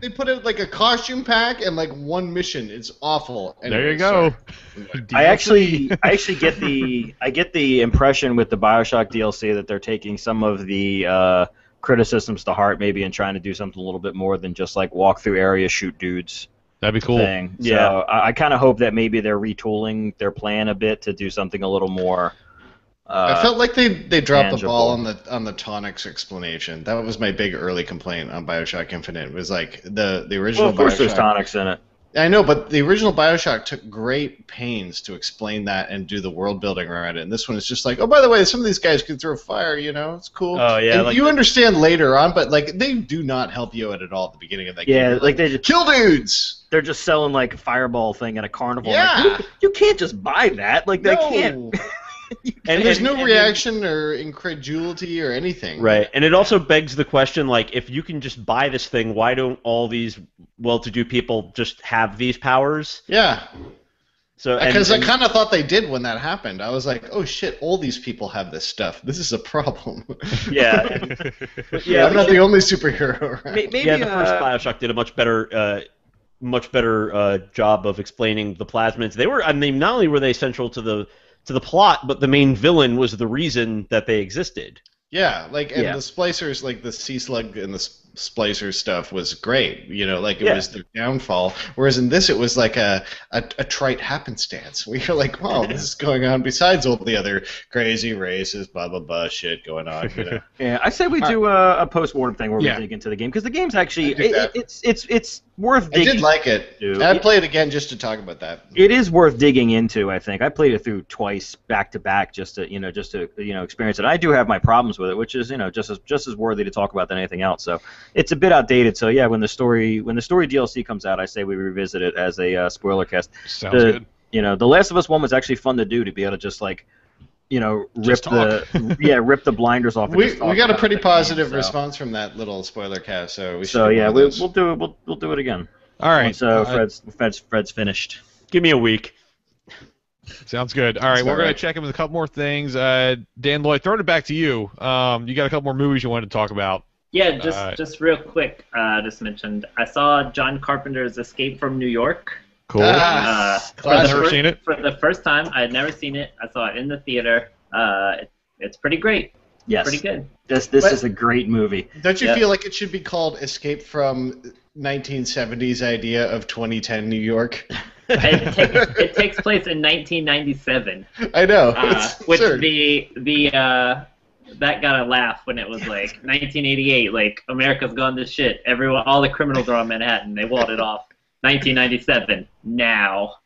Speaker 1: They put it a costume pack and one mission. It's awful. Anyway,
Speaker 5: there you go.
Speaker 6: I actually get the impression with the BioShock DLC that they're taking some of the criticisms to heart, maybe, and trying to do something a little bit more than just walk through areas, shoot dudes.
Speaker 5: That'd be cool.
Speaker 6: Thing.
Speaker 4: Yeah.
Speaker 6: So I kind of hope that maybe they're retooling their plan a bit to do something a little more.
Speaker 1: I felt like they dropped
Speaker 6: tangible.
Speaker 1: the ball on the tonics explanation. That was my big early complaint on BioShock Infinite. It was the original.
Speaker 6: Well, of course,
Speaker 1: BioShock,
Speaker 6: there's tonics in it.
Speaker 1: I know, but the original BioShock took great pains to explain that and do the world building around it. And this one is just oh, by the way, some of these guys can throw fire. It's cool.
Speaker 6: Oh yeah,
Speaker 1: and you understand later on, but they do not help you out at all at the beginning of that game.
Speaker 6: Yeah, they just
Speaker 1: kill dudes.
Speaker 6: They're just selling a fireball thing at a carnival.
Speaker 1: Yeah.
Speaker 6: You can't just buy that. They can't.
Speaker 1: And there's no reaction or incredulity or anything.
Speaker 4: Right, and it also begs the question, if you can just buy this thing, why don't all these well-to-do people just have these powers?
Speaker 1: Yeah.
Speaker 4: So
Speaker 1: because I kind of thought they did when that happened. I was oh shit, all these people have this stuff. This is a problem.
Speaker 4: Yeah.
Speaker 1: I'm not the only superhero around.
Speaker 4: Maybe the first BioShock did a much better job of explaining the plasmids. They were, not only were they central to the plot, but the main villain was the reason that they existed.
Speaker 1: Yeah, the splicers, the sea slug and the splicer stuff was great. It was their downfall. Whereas in this, it was a trite happenstance. Where you're wow, this is going on besides all the other crazy races, blah blah blah shit going on.
Speaker 6: Yeah, I say we do a post-mortem thing where we dig into the game, because the game's actually it's worth digging.
Speaker 1: I did like it. I'd play it again just to talk about that.
Speaker 6: It is worth digging into. I think I played it through twice back to back just to experience it. I do have my problems with it, which is just as worthy to talk about than anything else. So it's a bit outdated. So yeah, when the story DLC comes out, I say we revisit it as a spoiler cast.
Speaker 5: Sounds good.
Speaker 6: The Last of Us one was actually fun to do, to be able to just rip the blinders off.
Speaker 1: We got a pretty positive response from that little spoiler cast, so we should.
Speaker 6: We'll do it again.
Speaker 5: All right.
Speaker 6: So Fred's finished.
Speaker 4: Give me a week.
Speaker 5: Sounds good. All right, we're going to check in with a couple more things. Dan Lloyd, throwing it back to you. You got a couple more movies you wanted to talk about.
Speaker 3: Yeah, just real quick. Just mentioned I saw John Carpenter's Escape from New York.
Speaker 5: Cool. Never seen it?
Speaker 3: For the first time, I had never seen it. I saw it in the theater. It's pretty great.
Speaker 6: Yes.
Speaker 3: Pretty good.
Speaker 6: This is a great movie.
Speaker 1: Don't you feel like it should be called Escape from 1970s idea of 2010 New York?
Speaker 3: It takes place in 1997.
Speaker 1: I know.
Speaker 3: Which that got a laugh when it was 1988. America's gone to shit. All the criminals are on Manhattan. They walled it off. 1997. Now.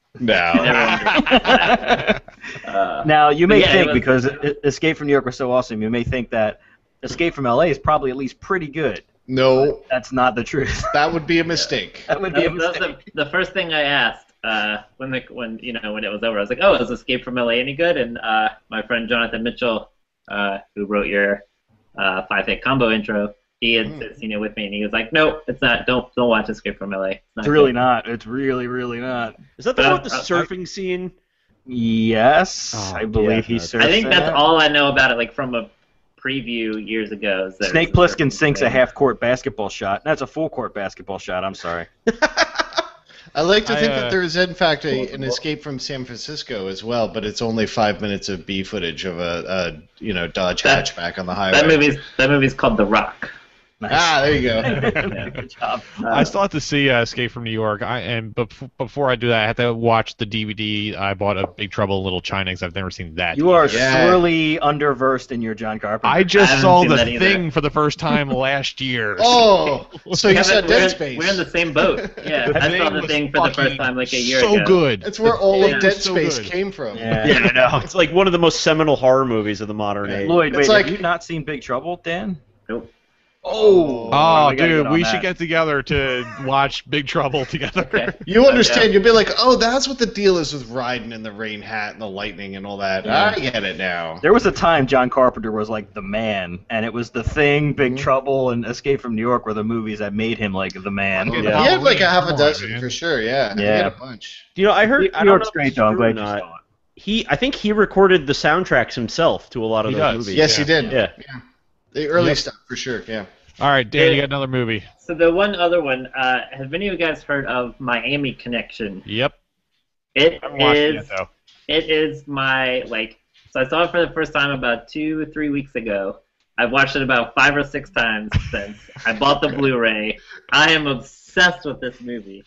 Speaker 6: Now you may think, because Escape from New York was so awesome, you may think that Escape from LA is probably at least pretty good.
Speaker 1: No.
Speaker 6: That's not the truth.
Speaker 1: That would be a mistake.
Speaker 6: That would be a
Speaker 3: That was
Speaker 6: mistake.
Speaker 3: the first thing I asked when it was over. I was like, "Oh, is Escape from LA any good?" And my friend Jonathan Mitchell, who wrote your 5-hit combo intro, he had seen it with me, and he was like, "No, it's not. Don't watch Escape from LA.
Speaker 6: It's really not. It's really, really not.
Speaker 4: Is that the one with the surfing scene?
Speaker 6: Yes,
Speaker 4: Oh,
Speaker 6: I believe
Speaker 4: yeah,
Speaker 6: he
Speaker 4: that's-
Speaker 6: surfs
Speaker 3: I think
Speaker 6: in
Speaker 3: that's
Speaker 6: it.
Speaker 3: all I know about it, like from a preview years ago. Is that
Speaker 6: Snake
Speaker 3: it's a
Speaker 6: Plissken
Speaker 3: surfing
Speaker 6: sinks a
Speaker 3: thing.
Speaker 6: half-court basketball shot. That's a full-court basketball shot. I'm sorry.
Speaker 1: I like to think that there is, in fact, an Escape from San Francisco as well, but it's only 5 minutes of B footage of a Dodge hatchback on the highway.
Speaker 3: That movie's called The Rock.
Speaker 6: Nice.
Speaker 1: Ah, there you go.
Speaker 6: Good job.
Speaker 5: I still have to see Escape from New York. Before I do that, I have to watch the DVD. I bought a Big Trouble in Little China because I've never seen that.
Speaker 6: You are
Speaker 1: Yeah.
Speaker 6: sorely underversed in your John Carpenter.
Speaker 5: I
Speaker 3: I
Speaker 5: just
Speaker 3: haven't
Speaker 5: saw
Speaker 3: seen
Speaker 5: the
Speaker 3: that either.
Speaker 5: Thing for the first time last year.
Speaker 1: Oh, so you saw
Speaker 3: Kevin,
Speaker 1: Dead Space.
Speaker 3: We're in the same boat. Yeah,
Speaker 5: The
Speaker 3: I
Speaker 5: Thing
Speaker 3: saw The
Speaker 5: was
Speaker 3: Thing for the first
Speaker 5: fucking
Speaker 3: time like a year ago.
Speaker 5: So good.
Speaker 1: That's where all
Speaker 3: Yeah.
Speaker 1: of Dead
Speaker 5: So
Speaker 1: Space
Speaker 5: good.
Speaker 1: came from.
Speaker 6: Yeah.
Speaker 4: Yeah, I know. It's like one of the most seminal horror movies of the modern age.
Speaker 6: Lloyd,
Speaker 1: It's
Speaker 6: wait,
Speaker 1: like-
Speaker 6: have you not seen Big Trouble, Dan?
Speaker 3: Nope.
Speaker 6: Oh,
Speaker 5: Oh,
Speaker 6: we gotta
Speaker 5: dude,
Speaker 6: get on
Speaker 5: we
Speaker 6: that.
Speaker 5: should get together to watch Big Trouble together.
Speaker 3: Okay.
Speaker 1: You understand? You'll be like, oh, that's what the deal is with riding in the rain hat and the lightning and all that.
Speaker 6: Yeah.
Speaker 1: I get it now.
Speaker 6: There was a time John Carpenter was like the man, and it was The Thing, Big
Speaker 1: Mhm.
Speaker 6: Trouble, and Escape from New York were the movies that made him like the man.
Speaker 5: Yeah.
Speaker 1: He had like a half
Speaker 5: Come
Speaker 1: a
Speaker 5: on,
Speaker 1: dozen
Speaker 5: man.
Speaker 1: for sure. Yeah. He
Speaker 6: Yeah.
Speaker 1: had a bunch.
Speaker 4: You know, I heard.
Speaker 6: New
Speaker 4: I don't
Speaker 6: York's
Speaker 4: know if
Speaker 6: great,
Speaker 4: it's
Speaker 6: though. I'm
Speaker 4: true or
Speaker 6: glad you
Speaker 4: not.
Speaker 6: saw it.
Speaker 4: I think he recorded the soundtracks himself to a lot of
Speaker 5: He
Speaker 4: those
Speaker 5: does.
Speaker 4: movies.
Speaker 1: Yes, he did.
Speaker 4: Yeah.
Speaker 1: The early
Speaker 5: Yep.
Speaker 1: stuff for sure. Yeah.
Speaker 5: All right, Dan, you got another movie.
Speaker 3: So the one other one, have any of you guys heard of Miami Connection?
Speaker 5: Yep.
Speaker 3: It
Speaker 5: I haven't watched it yet,
Speaker 3: is.
Speaker 5: though.
Speaker 3: It is my So I saw it for the first time about 2 or 3 weeks ago. I've watched it about 5 or 6 times since. I bought the Blu-ray. I am obsessed with this movie.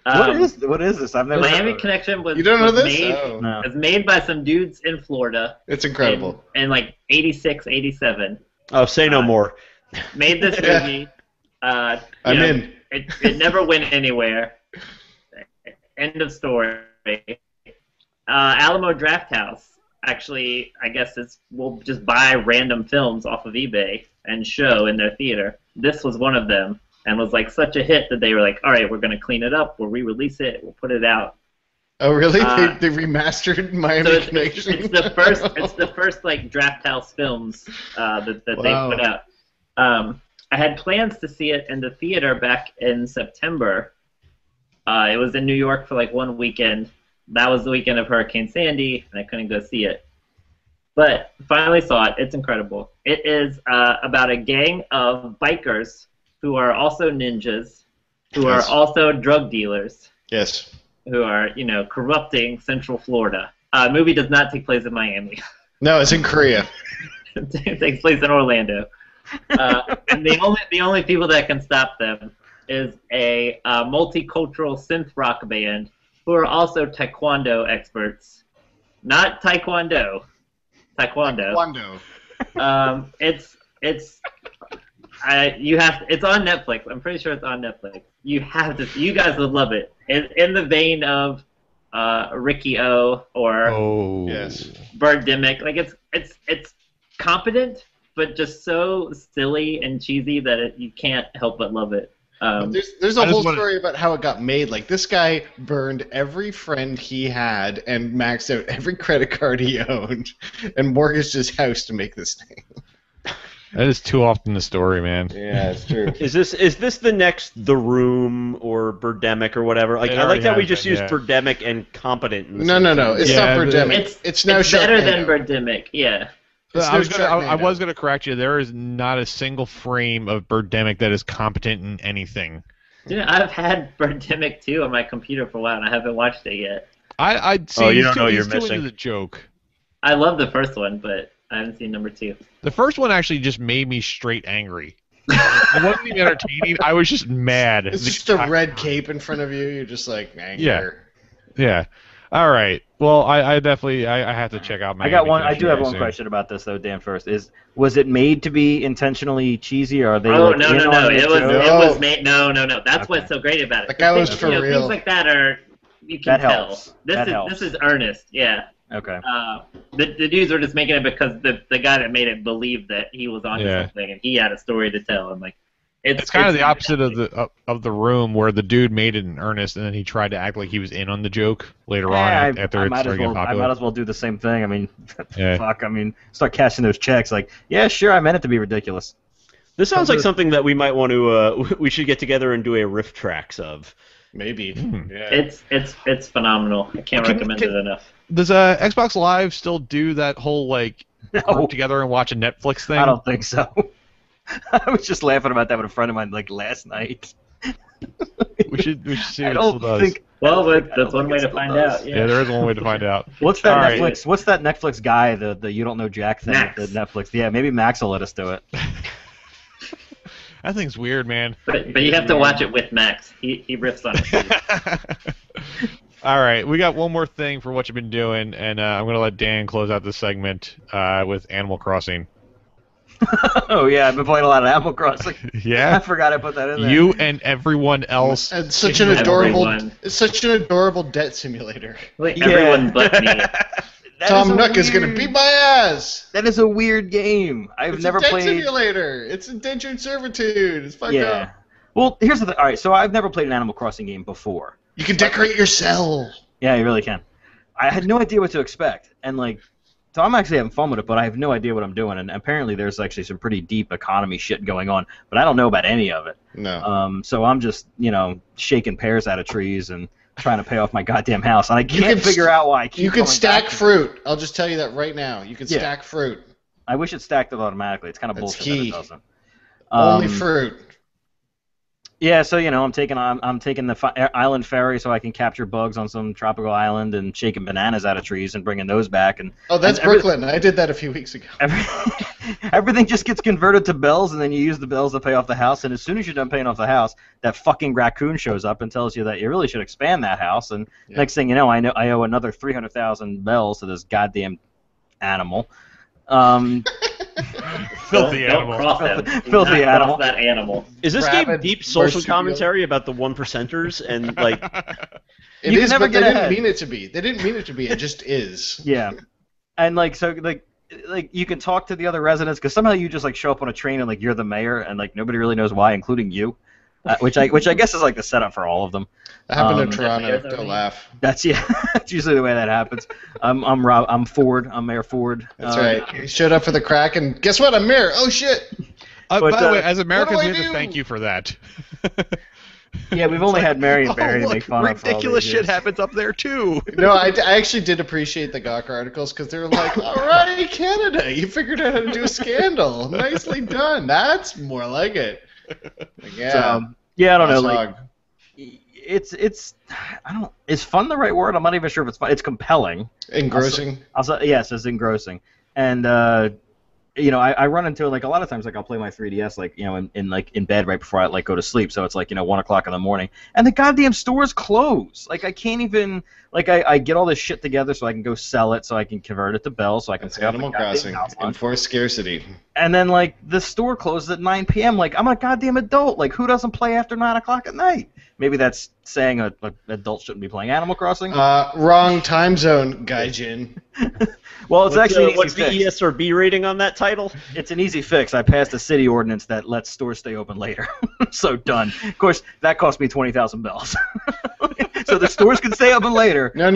Speaker 6: What is this? I've never.
Speaker 3: Miami
Speaker 6: heard of it.
Speaker 3: Connection was.
Speaker 1: You don't know
Speaker 3: was
Speaker 1: this?
Speaker 3: Made,
Speaker 1: Oh.
Speaker 6: No.
Speaker 3: was made by some dudes in Florida.
Speaker 1: It's incredible.
Speaker 3: In like 86, 87.
Speaker 4: Oh, say no more.
Speaker 3: Made this
Speaker 1: Yeah.
Speaker 3: movie.
Speaker 1: I'm
Speaker 3: you know,
Speaker 1: in.
Speaker 3: It never went anywhere. End of story. Alamo Drafthouse actually, I guess, will just buy random films off of eBay and show in their theater. This was one of them, and was like such a hit that they were like, "All right, we're gonna clean it up. We'll re-release it. We'll put it out."
Speaker 1: Oh, really?
Speaker 3: Uh,
Speaker 1: they remastered Miami
Speaker 3: So
Speaker 1: Connection?
Speaker 3: it's the first. It's the first like Drafthouse films that
Speaker 1: Wow.
Speaker 3: they put out. I had plans to see it in the theater back in September. It was in New York for like one weekend. That was the weekend of Hurricane Sandy, and I couldn't go see it. But finally saw it. It's incredible. It is about a gang of bikers who are also ninjas, who
Speaker 1: Yes.
Speaker 3: are also drug dealers,
Speaker 1: Yes.
Speaker 3: who are, corrupting Central Florida. Movie does not take place in Miami.
Speaker 1: No, it's in Korea.
Speaker 3: It takes place in Orlando. And the only people that can stop them is a multicultural synth rock band who are also taekwondo experts. Not taekwondo. Taekwondo. It's on Netflix. I'm pretty sure it's on Netflix. You guys would love it. It's in the vein of Ricky O or
Speaker 5: Oh.
Speaker 1: Yes.
Speaker 3: Birdemic. Like it's competent, but just so silly and cheesy that you can't help but love it.
Speaker 1: There's a
Speaker 5: I just
Speaker 1: whole
Speaker 5: wanna-
Speaker 1: story about how it got made. Like, this guy burned every friend he had and maxed out every credit card he owned and mortgaged his house to make this thing.
Speaker 5: That is too often the story, man.
Speaker 1: Yeah, it's true.
Speaker 4: Is this the next The Room or Birdemic or whatever? Like
Speaker 5: It
Speaker 4: I like
Speaker 5: already
Speaker 4: that we
Speaker 5: has
Speaker 4: just
Speaker 5: been,
Speaker 4: used
Speaker 5: yeah.
Speaker 4: Birdemic and competent. In the
Speaker 1: No,
Speaker 4: same
Speaker 1: no, no.
Speaker 4: sentence.
Speaker 1: It's
Speaker 5: Yeah,
Speaker 1: not
Speaker 5: but-
Speaker 1: Birdemic. It's now
Speaker 3: better than
Speaker 1: Sharknado.
Speaker 3: Birdemic. Yeah.
Speaker 1: It's
Speaker 5: I
Speaker 1: no
Speaker 5: was
Speaker 1: Sharknado.
Speaker 5: gonna correct you. There is not a single frame of Birdemic that is competent in anything.
Speaker 3: I've had Birdemic 2 on my computer for a while, and I haven't watched it yet.
Speaker 5: I'd see.
Speaker 4: Oh, you
Speaker 5: he's
Speaker 4: don't know
Speaker 5: too-
Speaker 4: you're
Speaker 5: he's too
Speaker 4: missing.
Speaker 5: into the joke.
Speaker 3: I love the first one, but I haven't seen number 2.
Speaker 5: The first one actually just made me straight angry. It wasn't even entertaining. I was just mad.
Speaker 1: It's just a red cape in front of you. You're just like, anger.
Speaker 5: Yeah. All right. Well, I definitely I have to check out.
Speaker 6: I got one. I
Speaker 5: Connection
Speaker 6: do have
Speaker 5: very
Speaker 6: one
Speaker 5: soon.
Speaker 6: question about this though, Dan. First, was it made to be intentionally cheesy, or are they?
Speaker 3: Oh
Speaker 6: like,
Speaker 3: no
Speaker 6: in
Speaker 3: no
Speaker 6: on
Speaker 3: no!
Speaker 6: it
Speaker 3: It was
Speaker 6: too?
Speaker 3: it was made. No. That's
Speaker 6: Okay.
Speaker 3: what's so great about it.
Speaker 1: That guy was
Speaker 3: Things-
Speaker 1: for real.
Speaker 3: Things like that are you can
Speaker 6: That
Speaker 3: tell.
Speaker 6: helps.
Speaker 3: This
Speaker 6: That
Speaker 3: is
Speaker 6: helps.
Speaker 3: this is earnest. Yeah.
Speaker 6: Okay.
Speaker 3: The dudes were just making it because the guy that made it believed that he was onto
Speaker 5: Yeah.
Speaker 3: something and he had a story to tell. And like,
Speaker 5: It's kind of the opposite of the room where the dude made it in earnest and then he tried to act like he was in on the joke later on after it started getting popular.
Speaker 6: I might as well do the same thing. I mean, fuck. I mean, start cashing those checks. Like, yeah, sure, I meant it to be ridiculous.
Speaker 4: This sounds like something that we might want to. We should get together and do a riff tracks of.
Speaker 1: Maybe.
Speaker 3: Yeah. It's phenomenal. I can't recommend it enough.
Speaker 5: Does Xbox Live still do that whole like group together and watch a Netflix thing?
Speaker 6: I don't think so. I was just laughing about that with a friend of mine like last night.
Speaker 5: we should see what it still does.
Speaker 3: Well, that's one way to find out.
Speaker 5: Yeah, there is one way to find out.
Speaker 6: What's that Netflix? What's that Netflix guy? The you don't know Jack thing.
Speaker 3: Max.
Speaker 6: The Netflix. Yeah, maybe Max will let us do it.
Speaker 5: That thing's weird, man.
Speaker 3: But you have to watch it with Max. He riffs on it.
Speaker 5: All right, we got one more thing for what you've been doing, and I'm going to let Dan close out this segment with Animal Crossing.
Speaker 6: Oh, yeah, I've been playing a lot of Animal Crossing.
Speaker 5: Yeah?
Speaker 6: I forgot I put that in there.
Speaker 5: You and everyone else.
Speaker 1: And such an adorable debt simulator.
Speaker 3: Like, everyone but me.
Speaker 1: Tom Nook is going to beat my ass.
Speaker 6: That is a weird game. It's never played.
Speaker 1: It's a debt simulator. It's indentured servitude. It's fucked up.
Speaker 6: Well, here's the thing. All right, so I've never played an Animal Crossing game before.
Speaker 1: You can decorate your cell.
Speaker 6: Yeah, you really can. I had no idea what to expect, and so I'm actually having fun with it, but I have no idea what I'm doing. And apparently, there's actually some pretty deep economy shit going on, but I don't know about any of it.
Speaker 1: No.
Speaker 6: So I'm just shaking pears out of trees and trying to pay off my goddamn house, and I can't figure out why.
Speaker 1: You can stack fruit. I'll just tell you that right now. You can stack fruit.
Speaker 6: I wish it stacked it automatically. It's kind of bullshit that it doesn't.
Speaker 1: Only fruit.
Speaker 6: Yeah, so I'm taking the island ferry so I can capture bugs on some tropical island and shaking bananas out of trees and bringing those back.
Speaker 1: That's Brooklyn. I did that a few weeks ago.
Speaker 6: Everything just gets converted to bells, and then you use the bells to pay off the house. And as soon as you're done paying off the house, that fucking raccoon shows up and tells you that you really should expand that house. And next thing you know, I owe another 300,000 bells to this goddamn animal.
Speaker 5: Filthy animal.
Speaker 3: Don't cross him.
Speaker 6: Filthy animal.
Speaker 3: Cross that animal.
Speaker 4: Is this game deep social commentary about the 1%ers and like?
Speaker 1: It is, but they didn't mean it to be. They didn't mean it to be. It just is.
Speaker 6: Yeah, and you can talk to the other residents because somehow you just show up on a train and you're the mayor and nobody really knows why, including you. Which I guess is the setup for all of them.
Speaker 1: That happened in Toronto. Don't laugh.
Speaker 6: That's that's usually the way that happens. I'm Ford. I'm Mayor Ford.
Speaker 1: That's right. You showed up for the crack, and guess what? I'm mayor. Oh shit.
Speaker 5: By the way, as Americans, we have to thank you for that.
Speaker 6: Yeah, we've only had Mary and Barry to make fun of.
Speaker 5: Ridiculous shit happens up there too.
Speaker 1: No, I actually did appreciate the Gawker articles because they were like, "All right, Canada, you figured out how to do a scandal. Nicely done. That's more like it." Yeah.
Speaker 6: I don't know. It's is fun the right word? I'm not even sure if it's fun. It's compelling.
Speaker 1: Engrossing.
Speaker 6: Yes, it's engrossing. And I run into it a lot of times. I'll play my 3DS in bed right before I go to sleep. So it's 1 o'clock in the morning, and the goddamn stores close. I can't even I get all this shit together so I can go sell it, so I can convert it to bells, so I can.
Speaker 1: It's Animal Crossing. Enforce scarcity.
Speaker 6: And then the store closes at 9 p.m. I'm a goddamn adult. Who doesn't play after 9 o'clock at night? Maybe that's saying an adult shouldn't be playing Animal Crossing.
Speaker 1: Wrong time zone, Gaijin.
Speaker 6: Well, it's actually
Speaker 4: what's the ESRB rating on that title?
Speaker 6: It's an easy fix. I passed a city ordinance that lets stores stay open later. So done. Of course, that cost me 20,000 bells. So the stores can stay open later.
Speaker 1: No.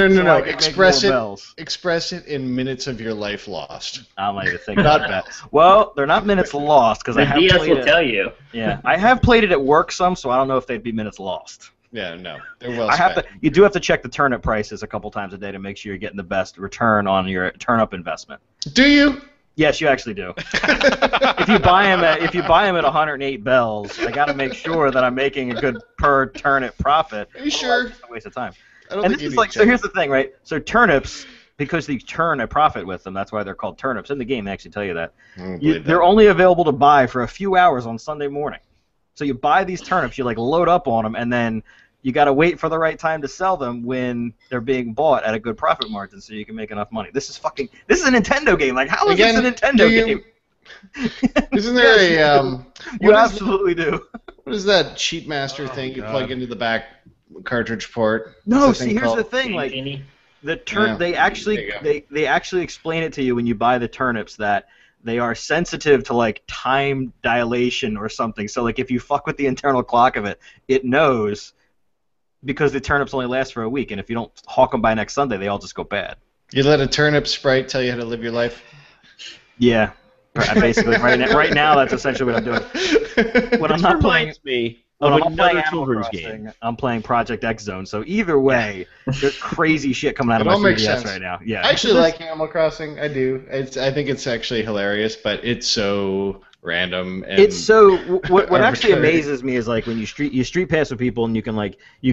Speaker 1: Express it in minutes of your life lost.
Speaker 6: I'm not even thinking about that. Well, they're not minutes lost because I have
Speaker 3: DS
Speaker 6: played
Speaker 3: will tell you.
Speaker 6: Yeah, I have played it at work some, so I don't know if they'd be minutes lost.
Speaker 1: Yeah, no, they're well spent.
Speaker 6: You do have to check the turnip prices a couple times a day to make sure you're getting the best return on your turnip investment.
Speaker 1: Do you?
Speaker 6: Yes, you actually do. If you buy them at 108 bells, I got to make sure that I'm making a good per turnip profit.
Speaker 1: Are you sure?
Speaker 6: It's a waste of time.
Speaker 1: I don't think you need
Speaker 6: so here's the thing, right? So turnips, because they turn a profit with them, that's why they're called turnips. In the game, they actually tell you that. They're only available to buy for a few hours on Sunday morning. So you buy these turnips, you load up on them, and then you got to wait for the right time to sell them when they're being bought at a good profit margin, so you can make enough money. This is a Nintendo game. How is this a Nintendo game?
Speaker 1: Isn't there a
Speaker 6: you absolutely do.
Speaker 1: What is that Cheat Master thing you plug into the back cartridge port?
Speaker 6: No, here's the thing. They actually explain it to you when you buy the turnips that they are sensitive to like time dilation or something. So like if you fuck with the internal clock of it, it knows, because the turnips only last for a week, and if you don't hawk them by next Sunday, they all just go bad.
Speaker 1: You let a turnip sprite tell you how to live your life?
Speaker 6: Yeah. Basically, right now, that's essentially what I'm doing. When I'm not playing Animal Crossing, I'm playing Project X Zone. So either way, there's crazy shit coming out of my 3DS right now. Yeah,
Speaker 1: I actually like Animal Crossing. I do. I think it's actually hilarious, but it's so random. And
Speaker 6: it's so. What actually amazes me is like when you street pass with people, and you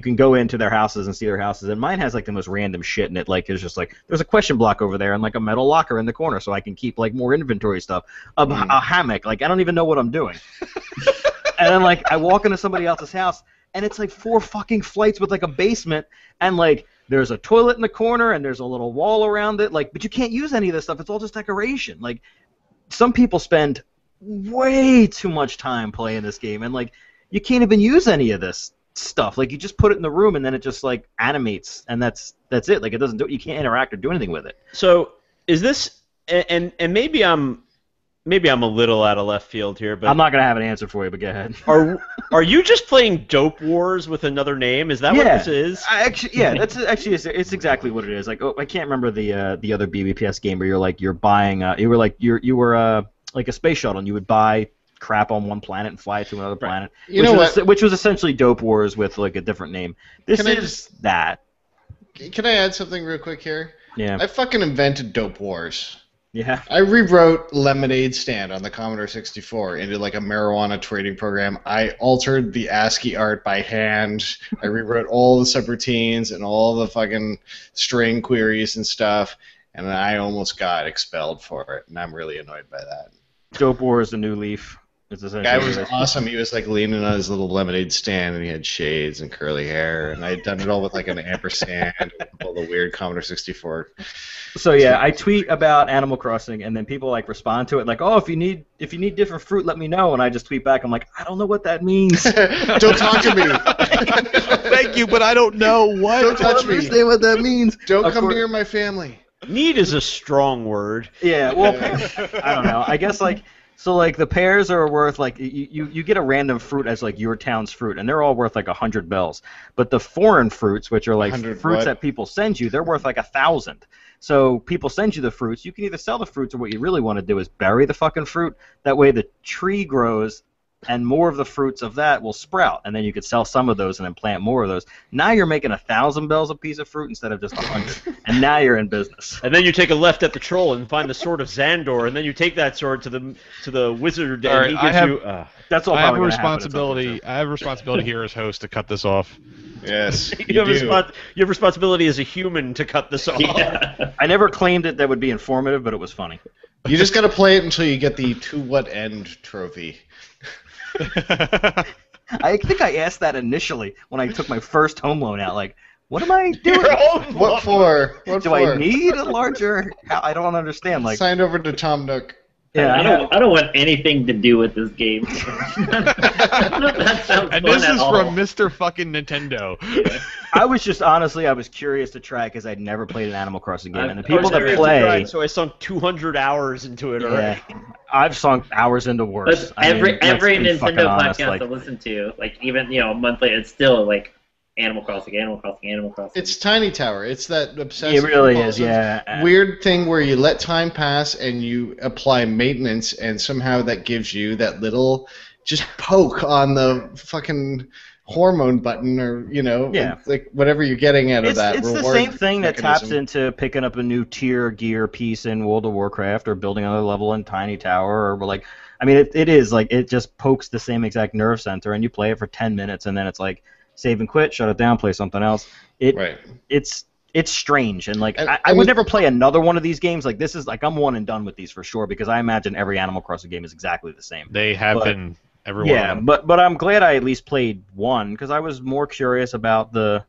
Speaker 6: can go into their houses and see their houses. And mine has like the most random shit in it. Like it's just like there's a question block over there and like a metal locker in the corner, so I can keep like more inventory stuff. A hammock. Like I don't even know what I'm doing. And then like I walk into somebody else's house, and it's like 4 fucking flights with like a basement, and like there's a toilet in the corner, and there's a little wall around it. Like, but you can't use any of this stuff. It's all just decoration. Like, some people spend way too much time playing this game, and like you can't even use any of this stuff. Like, you just put it in the room, and then it just like animates, and that's it. Like, it doesn't do. You can't interact or do anything with it.
Speaker 4: So is this? And maybe I'm a little out of left field here, but
Speaker 6: I'm not gonna have an answer for you. But go ahead.
Speaker 4: Are you just playing Dope Wars with another name? Is that what this is?
Speaker 6: It's exactly what it is. Like, I can't remember the other BBPS game where you're buying you were like a space shuttle, and you would buy crap on one planet and fly it to another planet. Which was essentially Dope Wars with like a different name. That.
Speaker 1: Can I add something real quick here?
Speaker 6: Yeah.
Speaker 1: I fucking invented Dope Wars.
Speaker 6: Yeah.
Speaker 1: I rewrote Lemonade Stand on the Commodore 64 into like a marijuana trading program. I altered the ASCII art by hand. I rewrote all the subroutines and all the fucking string queries and stuff, and I almost got expelled for it, and I'm really annoyed by that.
Speaker 6: Dope Wars, the new leaf.
Speaker 1: The guy was awesome. He was like leaning on his little lemonade stand, and he had shades and curly hair, and I had done it all with like an ampersand and all the weird Commodore 64.
Speaker 6: So yeah, I tweet about Animal Crossing, and then people like respond to it like, "Oh, if you need different fruit, let me know." And I just tweet back, I'm like, "I don't know what that means."
Speaker 1: Don't talk to me.
Speaker 5: Thank you, but I don't know what.
Speaker 1: Don't touch me.
Speaker 6: Understand what that means.
Speaker 1: Don't come near my family.
Speaker 4: Need is a strong word.
Speaker 6: Yeah, well, I don't know. I guess like. So like the pears are worth like you get a random fruit as like your town's fruit, and they're all worth like 100 bells. But the foreign fruits, which are like fruits that people send you, they're worth like 1,000. So people send you the fruits. You can either sell the fruits, or what you really want to do is bury the fucking fruit. That way the tree grows, and more of the fruits of that will sprout, and then you could sell some of those and then plant more of those. Now you're making 1,000 bells a piece of fruit instead of just 100, and now you're in business.
Speaker 4: And then you take a left at the troll and find the sword of Xandor, and then you take that sword to the wizard, and he gives you.
Speaker 6: That's all.
Speaker 5: I have a responsibility. I have a responsibility here as host to cut this off.
Speaker 1: Yes,
Speaker 4: you have responsibility as a human to cut this off. Yeah.
Speaker 6: I never claimed that would be informative, but it was funny.
Speaker 1: You just got to play it until you get the "To What End" trophy.
Speaker 6: I think I asked that initially when I took my first home loan out. Like, what am I doing?
Speaker 1: What for?
Speaker 6: Do I need a larger? I don't understand. Like,
Speaker 1: signed over to Tom Nook.
Speaker 3: Yeah, I don't want anything to do with this game. That sounds
Speaker 5: and
Speaker 3: fun
Speaker 5: this is
Speaker 3: all.
Speaker 5: from Mr. fucking Nintendo.
Speaker 3: Yeah.
Speaker 6: I was just honestly, I was curious to try because I'd never played an Animal Crossing game, and the people that play.
Speaker 4: So I sunk 200 hours into it already.
Speaker 6: Yeah, I've sunk hours into worse.
Speaker 3: But every Nintendo
Speaker 6: honest,
Speaker 3: podcast
Speaker 6: like,
Speaker 3: I listen to, like even a month later, it's still like Animal Crossing, Animal Crossing, Animal Crossing.
Speaker 1: It's Tiny Tower. It's that obsessive,
Speaker 6: it really is, yeah.
Speaker 1: Weird thing where you let time pass and you apply maintenance, and somehow that gives you that little just poke on the fucking hormone button, or like whatever you're getting out of that.
Speaker 6: It's the same thing that taps into picking up a new tier gear piece in World of Warcraft, or building another level in Tiny Tower, or like, I mean, it is like it just pokes the same exact nerve center, and you play it for 10 minutes, and then it's like, save and quit, shut it down, play something else. It's strange, and like I would never play another one of these games. Like, this is like, I'm one and done with these for sure, because I imagine every Animal Crossing game is exactly the same.
Speaker 5: They have been every one.
Speaker 6: Yeah, but I'm glad I at least played one, because I was more curious about the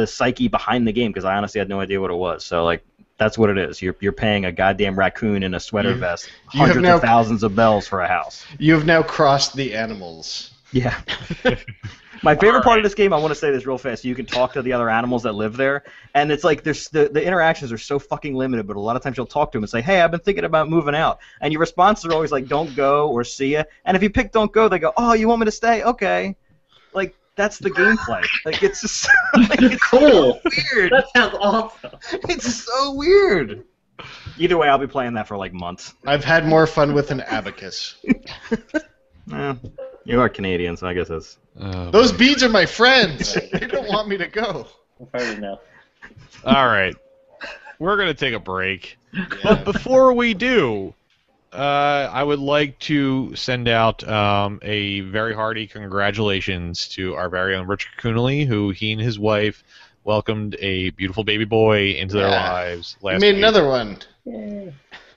Speaker 6: psyche behind the game, because I honestly had no idea what it was. So like, that's what it is. You're paying a goddamn raccoon in a sweater vest hundreds of thousands of bells for a house.
Speaker 1: You have now crossed the animals.
Speaker 6: Yeah. My favorite part of this game, I want to say this real fast, you can talk to the other animals that live there, and it's like there's the interactions are so fucking limited, but a lot of times you'll talk to them and say, hey, I've been thinking about moving out, and your responses are always like, don't go or see ya, and if you pick don't go, they go, oh, you want me to stay? Okay. Like, that's the gameplay. Like, it's just like, it's
Speaker 3: cool.
Speaker 6: So weird.
Speaker 3: That sounds awesome.
Speaker 6: It's so weird. Either way, I'll be playing that for like months.
Speaker 1: I've had more fun with an abacus.
Speaker 6: You are Canadian, so I guess that's...
Speaker 1: Those beads are my friends. They don't want me to go.
Speaker 3: Fair enough.
Speaker 5: All right. We're going to take a break. Yeah. But before we do, I would like to send out a very hearty congratulations to our very own Richard Coonley, who he and his wife welcomed a beautiful baby boy into their lives last week.
Speaker 1: You made another one.
Speaker 3: Yay.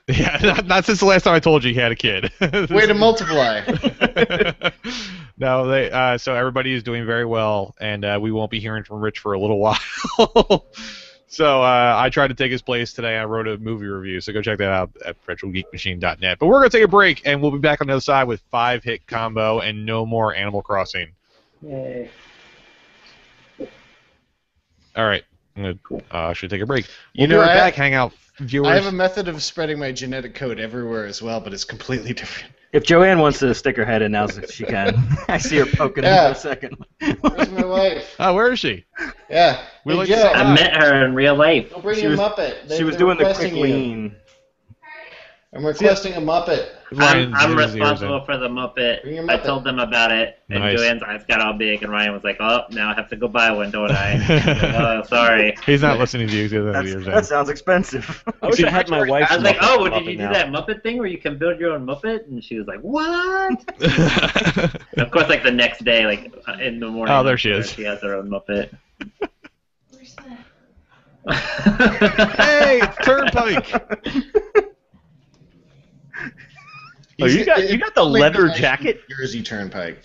Speaker 5: Yeah, not since the last time I told you he had a kid.
Speaker 1: Way to multiply.
Speaker 5: No, so everybody is doing very well, and we won't be hearing from Rich for a little while. So I tried to take his place today. I wrote a movie review, so go check that out at perpetualgeekmachine.net. But we're going to take a break, and we'll be back on the other side with 5-hit combo and no more Animal Crossing.
Speaker 3: Yay.
Speaker 5: All right. I'm going to should take a break.
Speaker 1: You
Speaker 5: We'll
Speaker 1: know,
Speaker 5: be right back, Hangout viewers.
Speaker 1: I have a method of spreading my genetic code everywhere as well, but it's completely different.
Speaker 6: If Joanne wants to stick her head in now, she can. I see her poking in for a second.
Speaker 1: Where's my wife?
Speaker 5: Oh, where is she?
Speaker 1: Yeah.
Speaker 5: We like
Speaker 1: Joe,
Speaker 3: I met her in real life.
Speaker 1: Don't bring your Muppet.
Speaker 6: She was doing the quick lean.
Speaker 1: I'm requesting a Muppet.
Speaker 3: I'm responsible for the Muppet.
Speaker 1: Bring your Muppet.
Speaker 3: I told them about it, and
Speaker 5: Nice.
Speaker 3: Joanne's eyes got all big, and Ryan was like, oh, now I have to go buy one, don't I? Oh, sorry.
Speaker 5: He's not listening to you. He doesn't have ears in.
Speaker 6: That sounds expensive.
Speaker 4: I wish I had my wife's
Speaker 3: I was like,
Speaker 4: Muppet
Speaker 3: oh,
Speaker 4: Muppet
Speaker 3: did you do
Speaker 4: now.
Speaker 3: that Muppet thing where you can build your own Muppet? And she was like, what? And of course, like the next day, like in the morning.
Speaker 5: Oh, there she is.
Speaker 3: She has her own Muppet.
Speaker 7: Where's that?
Speaker 5: Hey, it's Turnpike.
Speaker 4: Oh, you got the leather jacket?
Speaker 1: Jersey Turnpike.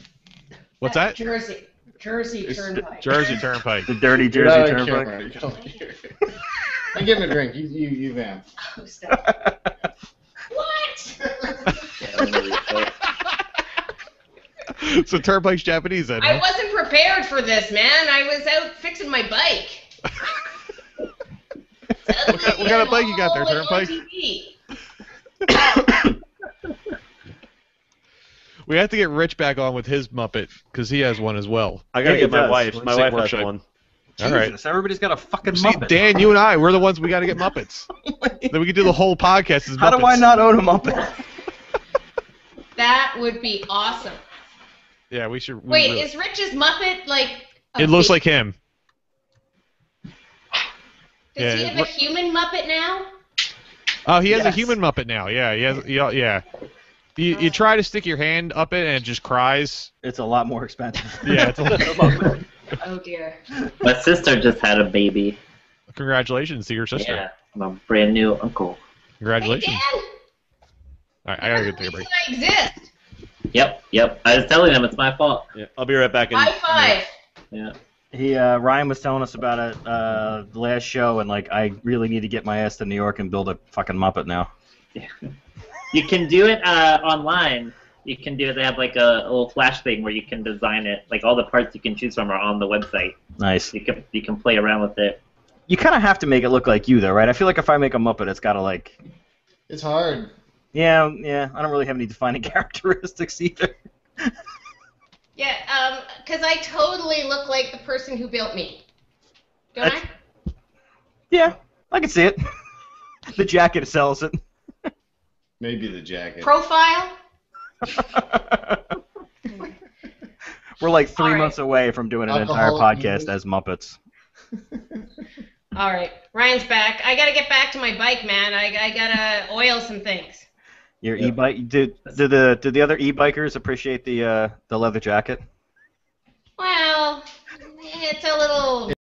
Speaker 5: What's that?
Speaker 7: Jersey Turnpike.
Speaker 5: Jersey Turnpike.
Speaker 6: The dirty
Speaker 1: You're
Speaker 6: Jersey
Speaker 1: not on
Speaker 6: Turnpike.
Speaker 1: camera. You don't hear it. I'm getting a drink. You vamp.
Speaker 7: Oh, stop. What?
Speaker 5: So Turnpike's Japanese then.
Speaker 7: I
Speaker 5: Huh?
Speaker 7: wasn't prepared for this, man. I was out fixing my bike.
Speaker 5: What kind of bike you got there,
Speaker 7: I'm all
Speaker 5: Turnpike?
Speaker 7: on TV.
Speaker 5: We have to get Rich back on with his Muppet because he has one as well.
Speaker 4: I gotta
Speaker 6: Yeah,
Speaker 4: get
Speaker 6: he
Speaker 4: my
Speaker 6: does.
Speaker 4: wife's. My wife has
Speaker 5: Workshop.
Speaker 4: one.
Speaker 5: All right.
Speaker 6: Jesus, everybody's got a fucking
Speaker 5: See,
Speaker 6: Muppet.
Speaker 5: Dan, you and I, we're the ones we got to get Muppets. Then we can do the whole podcast as Muppets.
Speaker 6: How do I not own a Muppet?
Speaker 7: That would be awesome.
Speaker 5: Yeah, we should.
Speaker 7: Wait,
Speaker 5: really-
Speaker 7: is Rich's Muppet like?
Speaker 5: It looks like him.
Speaker 7: Does he
Speaker 5: yeah,
Speaker 7: have a human Muppet now?
Speaker 5: Oh, he has a
Speaker 6: Yes.
Speaker 5: human Muppet now. Yeah, he has. Yeah. You try to stick your hand up it and it just cries.
Speaker 6: It's a lot more expensive.
Speaker 5: Yeah, it's a little
Speaker 7: Oh dear.
Speaker 3: My sister just had a baby.
Speaker 5: Congratulations to your sister.
Speaker 3: Yeah, my brand new uncle.
Speaker 5: Congratulations.
Speaker 7: Hey, Dan,
Speaker 5: All right, I gotta go take a break.
Speaker 7: I exist.
Speaker 3: Yep. I was telling them it's my fault.
Speaker 4: Yeah, I'll be right back.
Speaker 7: High five.
Speaker 3: Yeah.
Speaker 6: Ryan was telling us about it the last show, and like I really need to get my ass to New York and build a fucking Muppet now.
Speaker 3: You can do it online. You can do it. They have like a little flash thing where you can design it. Like all the parts you can choose from are on the website.
Speaker 6: Nice.
Speaker 3: You can play around with it.
Speaker 6: You kind of have to make it look like you, though, right? I feel like if I make a Muppet, it's got to like.
Speaker 1: It's hard.
Speaker 6: Yeah. I don't really have any defining characteristics either.
Speaker 7: Yeah, because I totally look like the person who built me. Don't I?
Speaker 6: Yeah, I can see it. The jacket sells it.
Speaker 1: Maybe the jacket.
Speaker 7: Profile?
Speaker 6: We're like 3
Speaker 7: All right.
Speaker 6: months away from doing an entire
Speaker 1: Alcoholic
Speaker 6: podcast
Speaker 1: music.
Speaker 6: as Muppets.
Speaker 7: All right, Ryan's back. I gotta get back to my bike, man. I gotta oil some things.
Speaker 6: Your e-bike. Did the other e-bikers appreciate the leather jacket?
Speaker 7: Well, it's a little